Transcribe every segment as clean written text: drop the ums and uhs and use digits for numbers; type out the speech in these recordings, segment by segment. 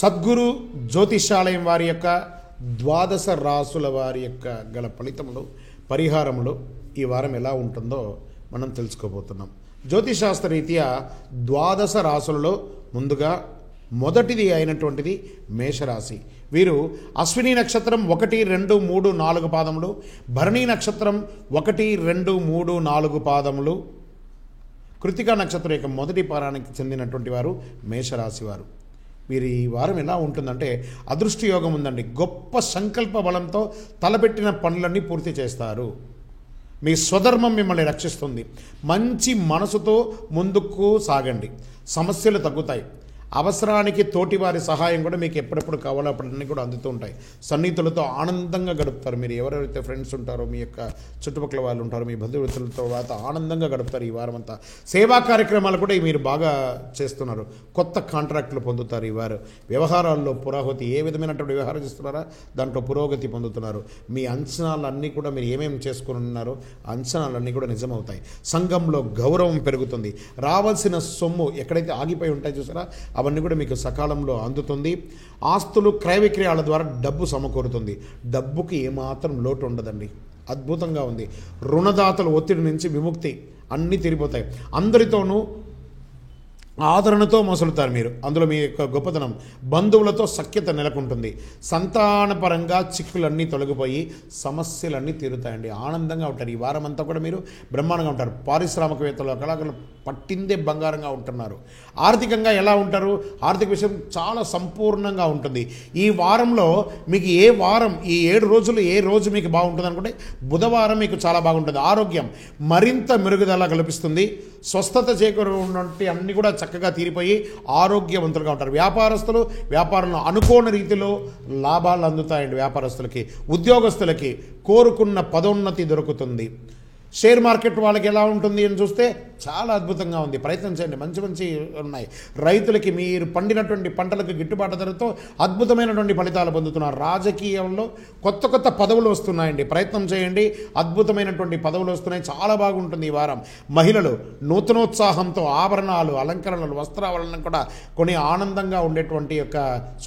సద్గురు జ్యోతిషాలయం వారి యొక్క ద్వాదశ రాసుల వారి యొక్క గల ఫలితములు పరిహారములు ఈ వారం ఎలా ఉంటుందో మనం తెలుసుకోబోతున్నాం. జ్యోతిశాస్త్ర రీత్యా ద్వాదశ రాసులలో ముందుగా మొదటిది అయినటువంటిది మేషరాశి. వీరు అశ్విని నక్షత్రం 1, 2, 3, 4 పాదములు, భరణి నక్షత్రం 1, 2, 3, 4 పాదములు, కృతికా నక్షత్రం యొక్క మొదటి పారానికి చెందినటువంటి వారు మేషరాశి వారు. వీరు ఈ వారం ఎలా ఉంటుందంటే అదృష్టి యోగం ఉందండి. గొప్ప సంకల్ప బలంతో తలపెట్టిన పనులన్నీ పూర్తి చేస్తారు. మీ స్వధర్మం మిమ్మల్ని రక్షిస్తుంది. మంచి మనసుతో ముందుకు సాగండి. సమస్యలు తగ్గుతాయి. అవసరానికి తోటివారి సహాయం కూడా మీకు ఎప్పుడెప్పుడు కావాలో అప్పుడన్నీ కూడా అందుతూ ఉంటాయి. సన్నిహితులతో ఆనందంగా గడుపుతారు. మీరు ఎవరెవరైతే ఫ్రెండ్స్ ఉంటారో, మీ యొక్క చుట్టుపక్కల వాళ్ళు ఉంటారో, మీ బంధుమిత్రులతో ఆనందంగా గడుపుతారు ఈ వారం అంతా. సేవా కార్యక్రమాలు కూడా మీరు బాగా చేస్తున్నారు. కొత్త కాంట్రాక్టులు పొందుతారు ఈ వారు. వ్యవహారాల్లో పురోగతి, ఏ విధమైనటువంటి వ్యవహారం చేస్తున్నారా దాంట్లో పురోగతి పొందుతున్నారు. మీ అంచనాలన్నీ కూడా మీరు ఏమేమి చేసుకుని ఉన్నారో అంచనాలన్నీ కూడా నిజమవుతాయి. సంఘంలో గౌరవం పెరుగుతుంది. రావాల్సిన సొమ్ము ఎక్కడైతే ఆగిపోయి ఉంటాయి చూసారా, అవన్నీ కూడా మీకు సకాలంలో అందుతుంది. ఆస్తులు క్రయ విక్రయాల ద్వారా డబ్బు సమకూరుతుంది. డబ్బుకి ఏమాత్రం లోటు ఉండదండి. అద్భుతంగా ఉంది. రుణదాతల ఒత్తిడి నుంచి విముక్తి, అన్నీ తిరిగిపోతాయి. అందరితోనూ ఆదరణతో మసులుతారు మీరు. అందులో మీ యొక్క గొప్పతనం. బంధువులతో సఖ్యత నెలకొంటుంది. సంతానపరంగా చిక్కులన్నీ తొలగిపోయి సమస్యలన్నీ తీరుతాయండి. ఆనందంగా ఉంటారు. ఈ వారం అంతా కూడా మీరు బ్రహ్మాండంగా ఉంటారు. పారిశ్రామికవేత్తలు, కళాకారులు పట్టిందే బంగారంగా ఉంటున్నారు. ఆర్థికంగా ఎలా ఉంటారు? ఆర్థిక విషయం చాలా సంపూర్ణంగా ఉంటుంది. ఈ వారంలో మీకు ఏ వారం, ఈ 7 రోజులు ఏ రోజు మీకు బాగుంటుంది అనుకుంటే బుధవారం మీకు చాలా బాగుంటుంది. ఆరోగ్యం మరింత మెరుగుదల కల్పిస్తుంది. స్వస్థత చేకూరున్నట్టు అన్నీ కూడా చక్కగా తీరిపోయి ఆరోగ్యవంతులుగా ఉంటారు. వ్యాపారస్తులు వ్యాపారంలో అనుకోని రీతిలో లాభాలు అందుతాయండి. వ్యాపారస్తులకి, ఉద్యోగస్తులకి కోరుకున్న పదోన్నతి దొరుకుతుంది. షేర్ మార్కెట్ వాళ్ళకి ఎలా ఉంటుంది అని చూస్తే చాలా అద్భుతంగా ఉంది. ప్రయత్నం చేయండి, మంచి మంచి ఉన్నాయి. రైతులకి మీరు పండినటువంటి పంటలకు గిట్టుబాటు ధరతో అద్భుతమైనటువంటి ఫలితాలు పొందుతున్నారు. రాజకీయంలో కొత్త కొత్త పదవులు వస్తున్నాయండి. ప్రయత్నం చేయండి, అద్భుతమైనటువంటి పదవులు వస్తున్నాయి. చాలా బాగుంటుంది ఈ వారం. మహిళలు నూతనోత్సాహంతో ఆభరణాలు, అలంకరణలు, వస్త్రావళనం కూడా కొన్ని ఆనందంగా ఉండేటువంటి యొక్క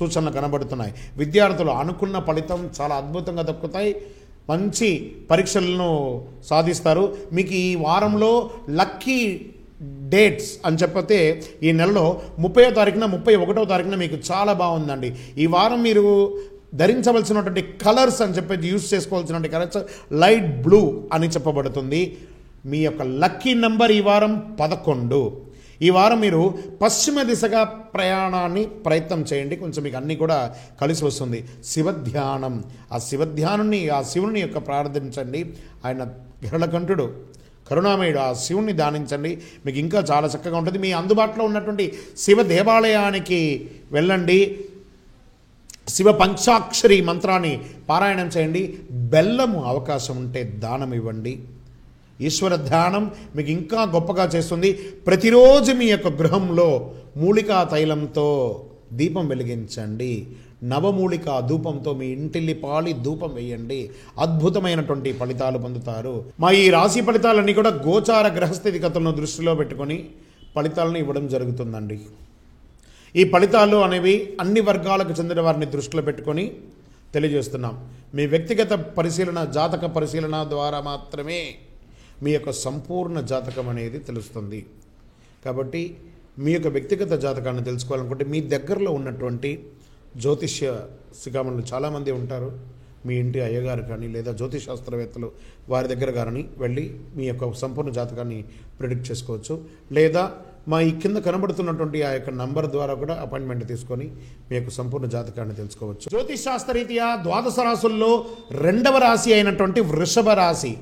సూచనలు కనబడుతున్నాయి. విద్యార్థులు అనుకున్న ఫలితం చాలా అద్భుతంగా దక్కుతాయి. మంచి పరీక్షలను సాధిస్తారు. మీకు ఈ వారంలో లక్కీ డేట్స్ అని చెప్పతే ఈ నెలలో 30వ తారీఖున, 31వ తారీఖున మీకు చాలా బాగుందండి. ఈ వారం మీరు ధరించవలసినటువంటి కలర్స్ అని చెప్పేసి యూజ్ చేసుకోవాల్సినటువంటి కలర్స్ లైట్ బ్లూ అని చెప్పబడుతుంది. మీ యొక్క లక్కీ నెంబర్ ఈ వారం 11. ఈ వారం మీరు పశ్చిమ దిశగా ప్రయాణాన్ని ప్రయత్నం చేయండి. కొంచెం మీకు అన్నీ కూడా కలిసి వస్తుంది. శివధ్యానం, ఆ శివధ్యానాన్ని, ఆ శివుని యొక్క ప్రార్థించండి. ఆయన గరళకంఠుడు, కరుణామయుడు. ఆ శివుని ధ్యానించండి. మీకు ఇంకా చాలా చక్కగా ఉంటుంది. మీ అందుబాటులో ఉన్నటువంటి శివ దేవాలయానికి వెళ్ళండి. శివ పంచాక్షరి మంత్రాన్ని పారాయణం చేయండి. బెల్లము అవకాశం ఉంటే దానం ఇవ్వండి. ఈశ్వర ధ్యానం మీకు ఇంకా గొప్పగా చేస్తుంది. ప్రతిరోజు మీ యొక్క గృహంలో మూలికా తైలంతో దీపం వెలిగించండి. నవమూలికా ధూపంతో మీ ఇంటిల్లి పాలి ధూపం వేయండి. అద్భుతమైనటువంటి ఫలితాలు పొందుతారు. మా ఈ రాశి ఫలితాలన్నీ కూడా గోచార గ్రహస్థితిగతులను దృష్టిలో పెట్టుకొని ఫలితాలను ఇవ్వడం జరుగుతుందండి. ఈ ఫలితాలు అనేవి అన్ని వర్గాలకు చెందిన వారిని దృష్టిలో పెట్టుకొని తెలియజేస్తున్నాం. మీ వ్యక్తిగత పరిశీలన, జాతక పరిశీలన ద్వారా మాత్రమే మీ యొక్క సంపూర్ణ జాతకం అనేది తెలుస్తుంది. కాబట్టి మీ యొక్క వ్యక్తిగత జాతకాన్ని తెలుసుకోవాలనుకుంటే మీ దగ్గరలో ఉన్నటువంటి జ్యోతిష్య శిఖామణులు చాలామంది ఉంటారు. మీ ఇంటి అయ్యగారు కానీ లేదా జ్యోతిశాస్త్రవేత్తలు వారి దగ్గర కానీ వెళ్ళి మీ యొక్క సంపూర్ణ జాతకాన్ని ప్రిడిక్ట్ చేసుకోవచ్చు. లేదా మా ఈ కింద కనబడుతున్నటువంటి ఆ యొక్క నంబర్ ద్వారా కూడా అపాయింట్మెంట్ తీసుకొని మీ యొక్క సంపూర్ణ జాతకాన్ని తెలుసుకోవచ్చు. జ్యోతిశాస్త్రరీత్యా ద్వాదశ రాశుల్లో 2వ రాశి అయినటువంటి వృషభ రాశి.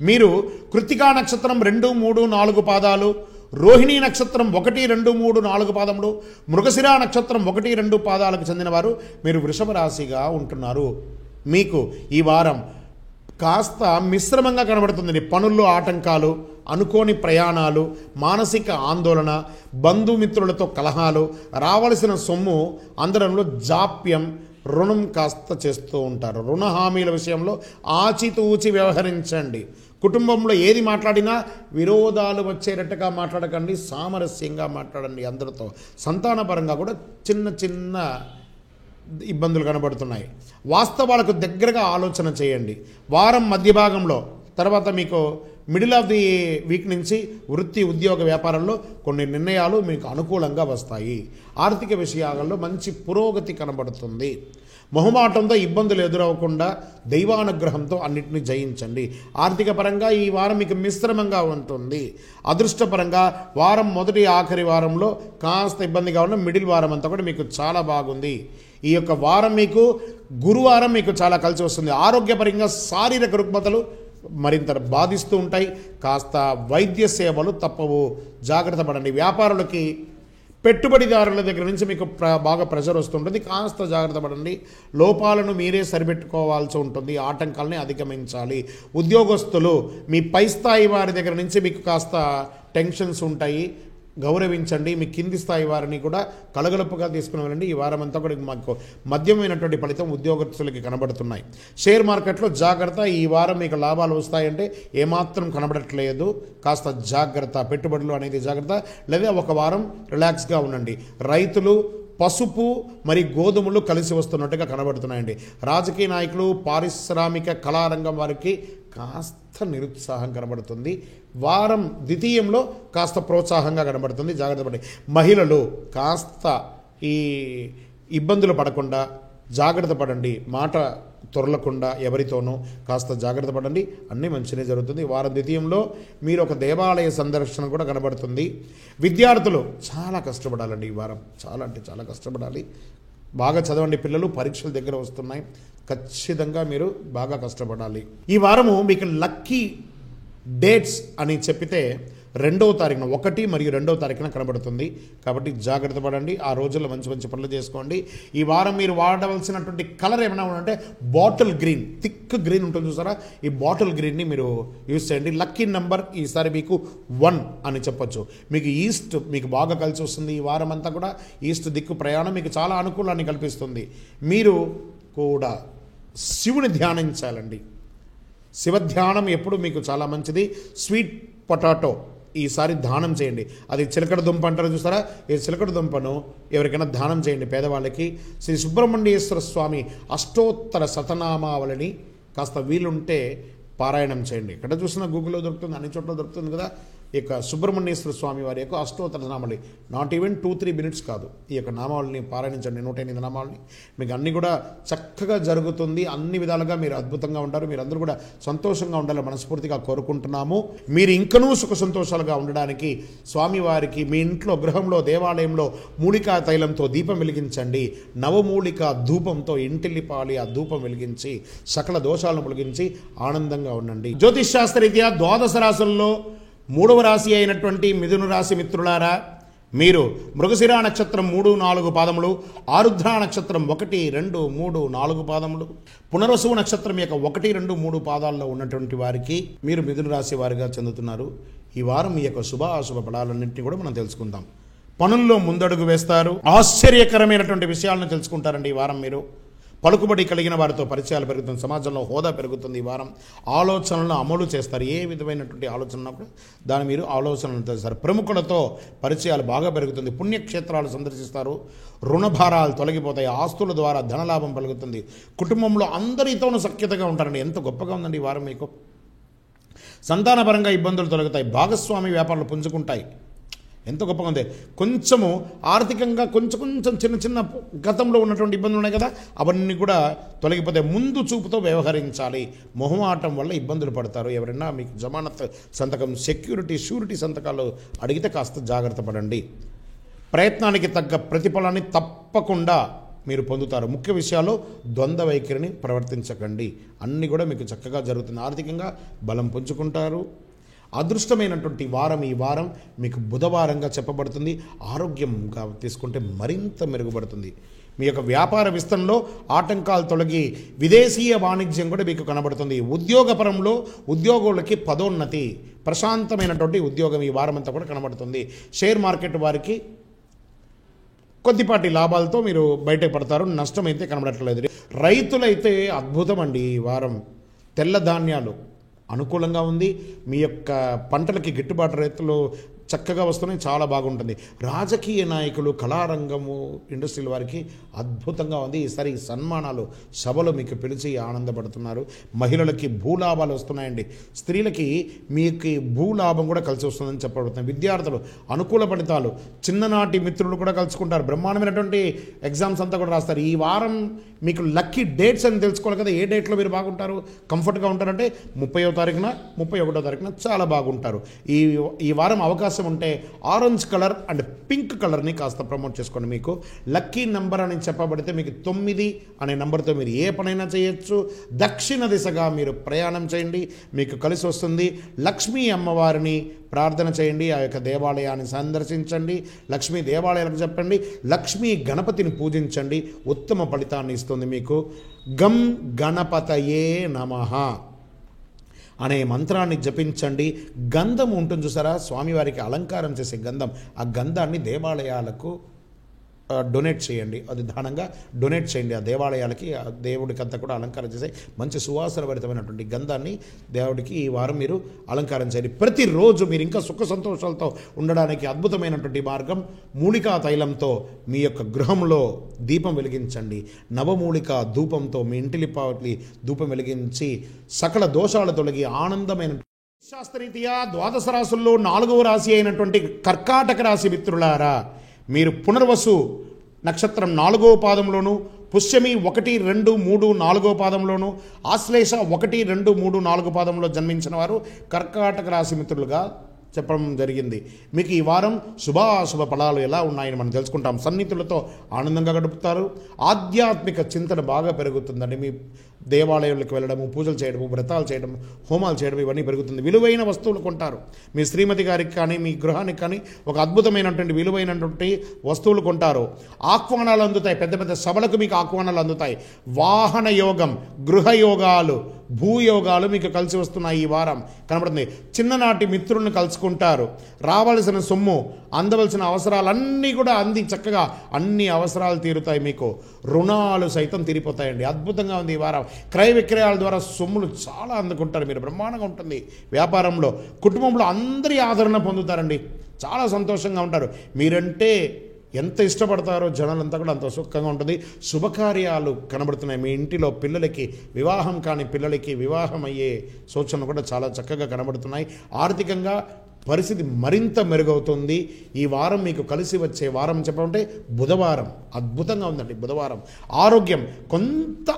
మీరు కృతికా నక్షత్రం 2, 3, 4 పాదాలు, రోహిణీ నక్షత్రం 1, 2, 3, 4 పాదములు, మృగశిర నక్షత్రం 1, 2 పాదాలకు చెందినవారు మీరు వృషభ రాశిగా ఉంటున్నారు. మీకు ఈ వారం కాస్త మిశ్రమంగా కనబడుతుంది. పనుల్లో ఆటంకాలు, అనుకోని ప్రయాణాలు, మానసిక ఆందోళన, బంధుమిత్రులతో కలహాలు, రావలసిన సొమ్ము అందడంలో జాప్యం, రుణం కాస్త చేస్తూ ఉంటారు. రుణ హామీల విషయంలో ఆచితూచి వ్యవహరించండి. కుటుంబంలో ఏది మాట్లాడినా విరోధాలు వచ్చేటట్టుగా మాట్లాడకండి. సామరస్యంగా మాట్లాడండి అందరితో. సంతానపరంగా కూడా చిన్న చిన్న ఇబ్బందులు కనబడుతున్నాయి. వాస్తవాలకు దగ్గరగా ఆలోచన చేయండి. వారం మధ్య భాగంలో తర్వాత మీకు మిడిల్ ఆఫ్ ది వీక్ నుంచి వృత్తి ఉద్యోగ వ్యాపారంలో కొన్ని నిర్ణయాలు మీకు అనుకూలంగా వస్తాయి. ఆర్థిక విషయాలలో మంచి పురోగతి కనబడుతుంది. మొహమాటంతో ఇబ్బందులు ఎదురవ్వకుండా దైవానుగ్రహంతో అన్నింటినీ జయించండి. ఆర్థిక పరంగా ఈ వారం మీకు మిశ్రమంగా ఉంటుంది. అదృష్టపరంగా వారం మొదటి ఆఖరి వారంలో కాస్త ఇబ్బందిగా ఉన్న మిడిల్ వారం అంతా కూడా మీకు చాలా బాగుంది. ఈ యొక్క వారం మీకు గురువారం మీకు చాలా కలిసి వస్తుంది. ఆరోగ్యపరంగా శారీరక రుగ్మతలు మరింత బాధిస్తూ ఉంటాయి. కాస్త వైద్య సేవలు తప్పవు, జాగ్రత్త పడండి. వ్యాపారులకి పెట్టుబడిదారుల దగ్గర నుంచి మీకు బాగా ప్రెషర్ వస్తుంటుంది, కాస్త జాగ్రత్త పడండి. లోపాలను మీరే సరిపెట్టుకోవాల్సి ఉంటుంది, ఆటంకాలని అధిగమించాలి. ఉద్యోగస్తులు మీ పై స్థాయి వారి దగ్గర నుంచి మీకు కాస్త టెన్షన్స్ ఉంటాయి, గౌరవించండి. మీ కింది స్థాయి వారిని కూడా కలగలుపుగా తీసుకుని వెళ్ళండి. ఈ వారం అంతా కూడా మాకు మధ్యమైనటువంటి ఫలితం ఉద్యోగస్తులకి కనబడుతున్నాయి. షేర్ మార్కెట్లో జాగ్రత్త. ఈ వారం మీకు లాభాలు వస్తాయంటే ఏమాత్రం కనబడట్లేదు, కాస్త జాగ్రత్త. పెట్టుబడులు అనేది జాగ్రత్త, లేదా ఒక వారం రిలాక్స్గా ఉండండి. రైతులు పసుపు మరి గోధుమలు కలిసి వస్తున్నట్టుగా కనబడుతున్నాయండి. రాజకీయ నాయకులు, పారిశ్రామిక కళారంగం వారికి కాస్త నిరుత్సాహం కనబడుతుంది. వారం ద్వితీయంలో కాస్త ప్రోత్సాహంగా కనబడుతుంది, జాగ్రత్త పడి. మహిళలు కాస్త ఈ ఇబ్బందులు పడకుండా జాగ్రత్త పడండి. మాట తొరలకుండా ఎవరితోనూ కాస్త జాగ్రత్త పడండి. అన్నీ మంచిగా జరుగుతుంది. వారం ద్వితీయంలో మీరు ఒక దేవాలయ సందర్శన కూడా కనబడుతుంది. విద్యార్థులు చాలా కష్టపడాలండి. ఈ వారం చాలా అంటే చాలా కష్టపడాలి. బాగా చదవండి. పిల్లలు పరీక్షల దగ్గర వస్తున్నాయి, ఖచ్చితంగా మీరు బాగా కష్టపడాలి. ఈ వారము మీకు లక్కీ డేట్స్ అని చెప్పితే 2వ తారీఖున 1 మరియు 2వ తారీఖున కనబడుతుంది. కాబట్టి జాగ్రత్త పడండి. ఆ రోజుల్లో మంచి మంచి పనులు చేసుకోండి. ఈ వారం మీరు వాడవలసినటువంటి కలర్ ఏమైనా ఉందంటే బాటిల్ గ్రీన్, థిక్ గ్రీన్ ఉంటుంది చూసారా, ఈ బాటిల్ గ్రీన్ని మీరు యూజ్ చేయండి. లక్కీ నెంబర్ ఈసారి మీకు 1 అని చెప్పొచ్చు. మీకు ఈస్ట్ మీకు బాగా కలిసి వస్తుంది. ఈ వారం అంతా కూడా ఈస్ట్ దిక్కు ప్రయాణం మీకు చాలా అనుకూలాన్ని కల్పిస్తుంది. మీరు కూడా శివుని ధ్యానించాలండి. శివధ్యానం ఎప్పుడు మీకు చాలా మంచిది. స్వీట్ పొటాటో ఈసారి దానం చేయండి. అది చిలకడ దుంప అంటారు చూసారా, ఈ చిలకడ దుంపను ఎవరికైనా దానం చేయండి పేదవాళ్ళకి. శ్రీ సుబ్రహ్మణ్యేశ్వర స్వామి అష్టోత్తర శతనామావళిని కాస్త వీలుంటే పారాయణం చేయండి. ఎక్కడ చూసినా గూగుల్లో దొరుకుతుంది, అన్ని చోట్ల దొరుకుతుంది కదా. ఈ యొక్క సుబ్రహ్మణ్యేశ్వర స్వామి వారి యొక్క అష్టోత్తర నామావళి నాట్ ఈవెన్ 2-3 మినిట్స్ కాదు. ఈ యొక్క నామావళిని పారాయణించండి, 108 నామావళిని. మీకు అన్నీ కూడా చక్కగా జరుగుతుంది. అన్ని విధాలుగా మీరు అద్భుతంగా ఉంటారు. మీరు అందరూ కూడా సంతోషంగా ఉండాలని మనస్ఫూర్తిగా కోరుకుంటున్నాము. మీరు ఇంకనూ సుఖ సంతోషాలుగా ఉండడానికి స్వామివారికి మీ ఇంట్లో గృహంలో దేవాలయంలో మూలికా తైలంతో దీపం వెలిగించండి. నవమూలిక ధూపంతో ఇంటిల్లిపాలి ఆ ధూపం వెలిగించి సకల దోషాలను తొలగించి ఆనందంగా ఉండండి. జ్యోతిష్ శాస్త్రరీత్యా ద్వాదశ రాశుల్లో 3వ రాశి అయినటువంటి మిథున రాశి మిత్రులారా, మీరు మృగశిర నక్షత్రం 3-4 పాదములు, ఆరుద్ర నక్షత్రం 1-2-3-4 పాదములు, పునర్వసు నక్షత్రం యొక్క 1-2-3 పాదాల్లో ఉన్నటువంటి వారికి మీరు మిథున రాశి వారిగా చెందుతున్నారు. ఈ వారం మీ యొక్క శుభాశుభ ఫలాలన్నింటినీ కూడా మనం తెలుసుకుందాం. పనుల్లో ముందడుగు వేస్తారు. ఆశ్చర్యకరమైనటువంటి విషయాలను తెలుసుకుంటారండి ఈ వారం. మీరు పలుకుబడి కలిగిన వారితో పరిచయాలు పెరుగుతుంది. సమాజంలో హోదా పెరుగుతుంది. ఈ వారం ఆలోచనలను అమలు చేస్తారు. ఏ విధమైనటువంటి ఆలోచన కూడా దాన్ని మీరు ఆలోచనలు చేస్తారు. ప్రముఖులతో పరిచయాలు బాగా పెరుగుతుంది. పుణ్యక్షేత్రాలు సందర్శిస్తారు. రుణభారాలు తొలగిపోతాయి. ఆస్తుల ద్వారా ధనలాభం కలుగుతుంది. కుటుంబంలో అందరితోనూ సఖ్యతగా ఉంటారండి. ఎంత గొప్పగా ఉందండి ఈ వారం మీకు. సంతానపరంగా ఇబ్బందులు తొలగుతాయి. భాగస్వామి వ్యాపారాలు పుంజుకుంటాయి. ఎంత గొప్పగా ఉంది. కొంచెము ఆర్థికంగా కొంచెం చిన్న చిన్న గతంలో ఉన్నటువంటి ఇబ్బందులు ఉన్నాయి కదా, అవన్నీ కూడా తొలగిపోతే ముందు చూపుతో వ్యవహరించాలి. మొహమాటం వల్ల ఇబ్బందులు పడతారు. ఎవరైనా మీకు జమానత్ సంతకం, షూరిటీ సంతకాలు అడిగితే కాస్త జాగ్రత్త పడండి. ప్రయత్నానికి తగ్గ ప్రతిఫలాన్ని తప్పకుండా మీరు పొందుతారు. ముఖ్య విషయాల్లో ద్వంద్వ వైఖరిని ప్రవర్తించకండి. అన్నీ కూడా మీకు చక్కగా జరుగుతుంది. ఆర్థికంగా బలం పుంజుకుంటారు. అదృష్టమైనటువంటి వారం ఈ వారం మీకు బుధవారంగా చెప్పబడుతుంది. ఆరోగ్యంగా తీసుకుంటే మరింత మెరుగుపడుతుంది. మీ యొక్క వ్యాపార విస్తరణలో ఆటంకాలు తొలగి విదేశీయ వాణిజ్యం కూడా మీకు కనబడుతుంది. ఉద్యోగపరంలో ఉద్యోగులకి పదోన్నతి, ప్రశాంతమైనటువంటి ఉద్యోగం ఈ వారం అంతా కూడా కనబడుతుంది. షేర్ మార్కెట్ వారికి కొద్దిపాటి లాభాలతో మీరు బయటపడతారు. నష్టం అయితే కనబడట్లేదు. రైతులైతే అద్భుతం అండి ఈ వారం. తెల్ల ధాన్యాలు అనుకూలంగా ఉంది. మీ యొక్క పంటలకి గిట్టుబాటు రైతులు చక్కగా వస్తున్నాయి, చాలా బాగుంటుంది. రాజకీయ నాయకులు, కళారంగము, ఇండస్ట్రీల వారికి అద్భుతంగా ఉంది. ఈసారి సన్మానాలు, సభలు మీకు పిలిచి ఆనందపడుతున్నారు. మహిళలకి భూలాభాలు వస్తున్నాయండి. స్త్రీలకి మీకు భూలాభం కూడా కలిసి వస్తుందని చెప్పబడుతుంది. విద్యార్థులు అనుకూల ఫలితాలు, చిన్ననాటి మిత్రులు కూడా కలుసుకుంటారు. బ్రహ్మాండమైనటువంటి ఎగ్జామ్స్ అంతా కూడా రాస్తారు. ఈ వారం మీకు లక్కీ డేట్స్ అని తెలుసుకోవాలి కదా, ఏ డేట్లో మీరు బాగుంటారు, కంఫర్ట్గా ఉంటారంటే 30వ తారీఖున, 31వ తారీఖున చాలా బాగుంటారు. ఈ వారం అవకాశం ఉంటే ఆరెంజ్ కలర్ అండ్ పింక్ కలర్ని కాస్త ప్రమోట్ చేసుకోండి. మీకు లక్కీ నెంబర్ అని చెప్పబడితే మీకు 9 అనే నెంబర్తో మీరు ఏ పనైనా చేయొచ్చు. దక్షిణ దిశగా మీరు ప్రయాణం చేయండి, మీకు కలిసి వస్తుంది. లక్ష్మీ అమ్మవారిని ప్రార్థన చేయండి, ఆ యొక్క దేవాలయాన్ని సందర్శించండి, లక్ష్మీ దేవాలయాలకు చెప్పండి, లక్ష్మీ గణపతిని పూజించండి, ఉత్తమ ఫలితాన్ని ఇస్తుంది మీకు. గం గణపతయే నమః అనే మంత్రాన్ని జపించండి. గంధం ఉంటుంది చూసారా, స్వామివారికి అలంకారం చేసే గంధం, ఆ గంధాన్ని దేవాలయాలకు డొనేట్ చేయండి. అది దానంగా డొనేట్ చేయండి ఆ దేవాలయాలకి. ఆ దేవుడికి అంతా కూడా అలంకారం చేసే మంచి సువాసనభరితమైనటువంటి గంధాన్ని దేవుడికి ఈ వారం మీరు అలంకారం చేయండి. ప్రతిరోజు మీరు ఇంకా సుఖ సంతోషాలతో ఉండడానికి అద్భుతమైనటువంటి మార్గం, మూలికా తైలంతో మీ యొక్క గృహంలో దీపం వెలిగించండి. నవమూలిక ధూపంతో మీ ఇంటిలిపాటి ధూపం వెలిగించి సకల దోషాలు తొలగి ఆనందమైన శాస్త్రరీత్యా ద్వాదశ రాశుల్లో 4వ రాశి అయినటువంటి కర్కాటక రాశి మిత్రులారా, మీరు పునర్వసు నక్షత్రం 4వ పాదంలోను, పుష్యమి 1, 2, 3, 4వ పాదంలోను, ఆశ్లేష 1, 2, 3, 4 పాదంలో జన్మించిన వారు కర్కాటక రాశి మిత్రులుగా చెప్పడం జరిగింది. మీకు ఈ వారం శుభాశుభ ఫలాలు ఎలా ఉన్నాయని మనం తెలుసుకుంటాం. సన్నిహితులతో ఆనందంగా గడుపుతారు. ఆధ్యాత్మిక చింతన బాగా పెరుగుతుందండి. మీ దేవాలయాలకు వెళ్ళడము, పూజలు చేయడము, వ్రతాలు చేయడము, హోమాలు చేయడం ఇవన్నీ పెరుగుతుంది. విలువైన వస్తువులు కొంటారు. మీ శ్రీమతి గారికి కానీ మీ గృహానికి కానీ ఒక అద్భుతమైనటువంటి విలువైనటువంటి వస్తువులు కొంటారు. ఆహ్వానాలు అందుతాయి, పెద్ద పెద్ద సభలకు మీకు ఆహ్వానాలు అందుతాయి. వాహన యోగం, గృహయోగాలు, భూయోగాలు మీకు కలిసి వస్తున్నాయి. ఈ వారం కనబడుతుంది. చిన్ననాటి మిత్రులను కలుసుకుంటారు. రావాల్సిన సొమ్ము, అందవలసిన అవసరాలన్నీ కూడా అంది చక్కగా అన్ని అవసరాలు తీరుతాయి. మీకు రుణాలు సైతం తీరిపోతాయండి. అద్భుతంగా ఉంది ఈ వారం. క్రయ విక్రయాల ద్వారా సొమ్ములు చాలా అందుకుంటారు. మీరు బ్రహ్మాండంగా ఉంటుంది. వ్యాపారంలో, కుటుంబంలో అందరి ఆదరణ పొందుతారండి. చాలా సంతోషంగా ఉంటారు. మీరంటే ఎంత ఇష్టపడతారో జనాలంతా కూడా అంత సుఖంగా ఉంటుంది. శుభకార్యాలు కనబడుతున్నాయి. మీ ఇంటిలో పిల్లలకి, వివాహం కాని పిల్లలకి వివాహం అయ్యే సూచనలు కూడా చాలా చక్కగా కనబడుతున్నాయి. ఆర్థికంగా పరిస్థితి మరింత మెరుగవుతుంది. ఈ వారం మీకు కలిసి వచ్చే వారం చెప్పాలంటే బుధవారం అద్భుతంగా ఉందండి. బుధవారం ఆరోగ్యం, కొంత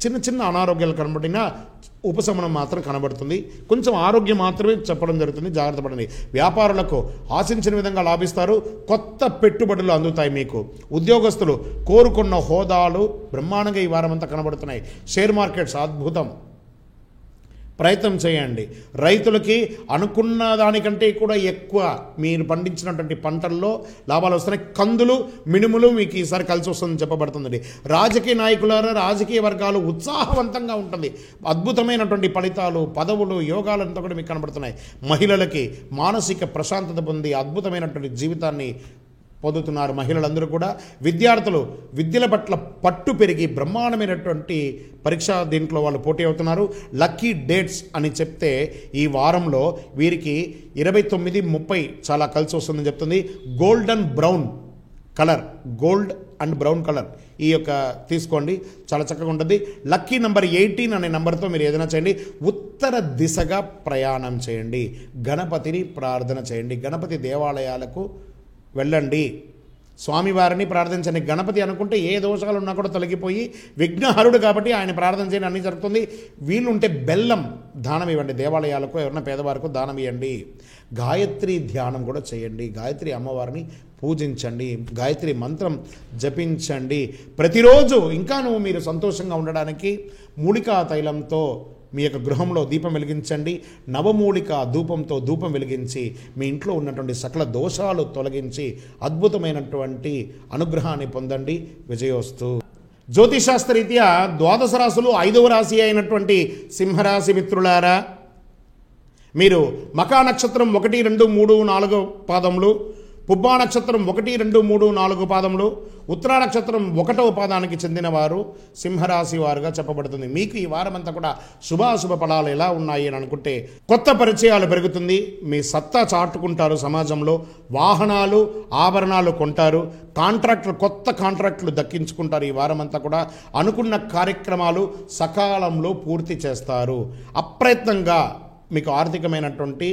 చిన్న చిన్న అనారోగ్యాలు కనబడినా ఉపశమనం మాత్రం కనబడుతుంది. కొంచెం ఆరోగ్యం మాత్రమే చెప్పడం జరుగుతుంది, జాగ్రత్త పడండి. వ్యాపారులకు ఆశించిన విధంగా లాభిస్తారు. కొత్త పెట్టుబడులు అందుతాయి. మీకు ఉద్యోగస్తులు కోరుకున్న హోదాలు బ్రహ్మాండంగా ఈ వారం అంతా కనబడుతున్నాయి. షేర్ మార్కెట్స్ అద్భుతం, ప్రయత్నం చేయండి. రైతులకి అనుకున్న దానికంటే కూడా ఎక్కువ మీరు పండించినటువంటి పంటల్లో లాభాలు వస్తున్నాయి. కందులు, మినుములు మీకు ఈసారి కలిసి వస్తుందని చెప్పబడుతుందండి. రాజకీయ నాయకులారా, రాజకీయ వర్గాలు ఉత్సాహవంతంగా ఉంటుంది. అద్భుతమైనటువంటి ఫలితాలు, పదవులు, యోగాలంతా కూడా మీకు కనబడుతున్నాయి. మహిళలకి మానసిక ప్రశాంతత పొంది అద్భుతమైనటువంటి జీవితాన్ని పొందుతున్నారు మహిళలందరూ కూడా. విద్యార్థులు విద్యల పట్ల పట్టు పెరిగి బ్రహ్మాండమైనటువంటి పరీక్ష దీంట్లో వాళ్ళు పోటీ అవుతున్నారు. లక్కీ డేట్స్ అని చెప్తే ఈ వారంలో వీరికి 29, 30 చాలా కలిసి వస్తుందని చెప్తుంది. Golden brown colour, gold and brown colour ఈ యొక్క తీసుకోండి, చాలా చక్కగా ఉంటుంది. లక్కీ నెంబర్ 18 అనే నెంబర్తో మీరు ఏదైనా చేయండి. ఉత్తర దిశగా ప్రయాణం చేయండి. గణపతిని ప్రార్థన చేయండి. గణపతి దేవాలయాలకు వెళ్ళండి, స్వామివారిని ప్రార్థించండి. గణపతి అనుకుంటే ఏ దోషాలు ఉన్నా కూడా తొలగిపోయి విఘ్నహరుడు కాబట్టి ఆయన ప్రార్థన చేయడం అన్నీ జరుగుతుంది. వీలుంటే బెల్లం దానం ఇవ్వండి. దేవాలయాలకు ఎవరైనా పేదవారికి దానం ఇవ్వండి. గాయత్రి ధ్యానం కూడా చేయండి. గాయత్రి అమ్మవారిని పూజించండి. గాయత్రి మంత్రం జపించండి. ప్రతిరోజు ఇంకా మీరు సంతోషంగా ఉండడానికి మూలికా తైలంతో మీ యొక్క గృహంలో దీపం వెలిగించండి. నవమూలిక ధూపంతో ధూపం వెలిగించి మీ ఇంట్లో ఉన్నటువంటి సకల దోషాలు తొలగించి అద్భుతమైనటువంటి అనుగ్రహాన్ని పొందండి. విజయోస్తు. జ్యోతిషాస్త్రరీత్యా ద్వాదశ రాశులు 5వ రాశి అయినటువంటి సింహరాశి మిత్రులారా, మీరు మకా నక్షత్రం 1, 2, 3, 4 పాదములు, పుబ్బా నక్షత్రం 1, 2, 3, 4 పాదములు, ఉత్తరా నక్షత్రం 1వ పాదానికి చెందినవారు సింహరాశి వారుగా చెప్పబడుతుంది. మీకు ఈ వారం అంతా కూడా శుభాశుభ ఫలాలు ఎలా ఉన్నాయి అని అనుకుంటే కొత్త పరిచయాలు పెరుగుతుంది, మీ సత్తా చాటుకుంటారు, సమాజంలో వాహనాలు ఆభరణాలు కొంటారు, కొత్త కాంట్రాక్టులు దక్కించుకుంటారు. ఈ వారం అంతా కూడా అనుకున్న కార్యక్రమాలు సకాలంలో పూర్తి చేస్తారు. అప్రయత్నంగా మీకు ఆర్థికమైనటువంటి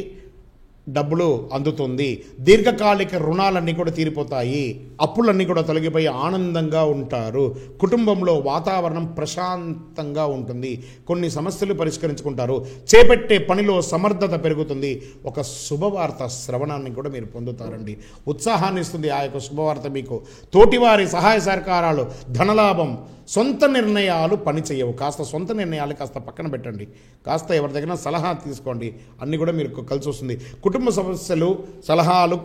డబ్బులు అందుతుంది. దీర్ఘకాలిక రుణాలన్నీ కూడా తీరిపోతాయి, అప్పులన్నీ కూడా తొలగిపోయి ఆనందంగా ఉంటారు. కుటుంబంలో వాతావరణం ప్రశాంతంగా ఉంటుంది, కొన్ని సమస్యలు పరిష్కరించుకుంటారు, చేపట్టే పనిలో సమర్థత పెరుగుతుంది. ఒక శుభవార్త శ్రవణాన్ని కూడా మీరు పొందుతారండి, ఉత్సాహాన్ని ఇస్తుంది ఆ యొక్క శుభవార్త మీకు. తోటివారి సహాయ సహకారాలు, ధనలాభం, సొంత నిర్ణయాలు పనిచేయవు. కాస్త సొంత నిర్ణయాలు కాస్త పక్కన పెట్టండి, కాస్త ఎవరి దగ్గర సలహా తీసుకోండి, అన్నీ కూడా మీరు కలిసి వస్తుంది. కుటుంబ సమస్యలు సలహాలు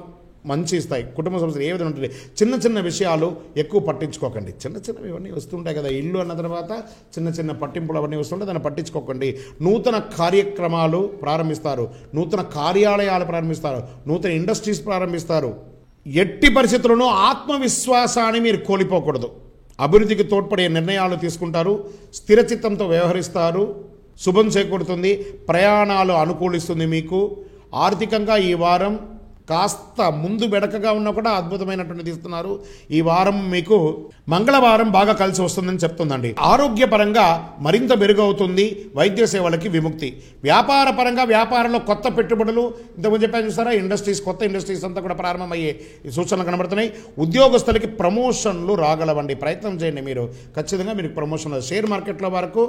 మంచి ఇస్తాయి. కుటుంబ సమస్యలు ఏ విధంగా ఉంటుంది, చిన్న చిన్న విషయాలు ఎక్కువ పట్టించుకోకండి. చిన్న చిన్నవి ఇవన్నీ వస్తుంటాయి కదా, ఇల్లు అన్న తర్వాత చిన్న చిన్న పట్టింపులు అవన్నీ వస్తుంటాయి, దాన్ని పట్టించుకోకండి. నూతన కార్యక్రమాలు ప్రారంభిస్తారు, నూతన కార్యాలయాలు ప్రారంభిస్తారు, నూతన ఇండస్ట్రీస్ ప్రారంభిస్తారు. ఎట్టి పరిస్థితుల్లోనూ ఆత్మవిశ్వాసాన్ని మీరు కోల్పోకూడదు. అభివృద్ధికి తోడ్పడే నిర్ణయాలు తీసుకుంటారు, స్థిరచిత్తంతో వ్యవహరిస్తారు, శుభం చేకూరుతుంది, ప్రయాణాలు అనుకూలిస్తుంది. మీకు ఆర్థికంగా ఈ వారం కాస్త ముందు బెడకగా ఉన్నా కూడా అద్భుతమైనటువంటిది ఇస్తున్నారు. ఈ వారం మీకు మంగళవారం బాగా కలిసి వస్తుందని చెప్తుందండి. ఆరోగ్యపరంగా మరింత మెరుగవుతుంది, వైద్య సేవలకి విముక్తి. వ్యాపార పరంగా వ్యాపారంలో కొత్త పెట్టుబడులు, ఇంతకుముందు చెప్పాను చూసారా, కొత్త ఇండస్ట్రీస్ అంతా కూడా ప్రారంభమయ్యే సూచనలు కనబడుతున్నాయి. ఉద్యోగస్తులకి ప్రమోషన్లు రాగలవండి, ప్రయత్నం చేయండి, మీరు ఖచ్చితంగా మీకు ప్రమోషన్లు. షేర్ మార్కెట్లో వరకు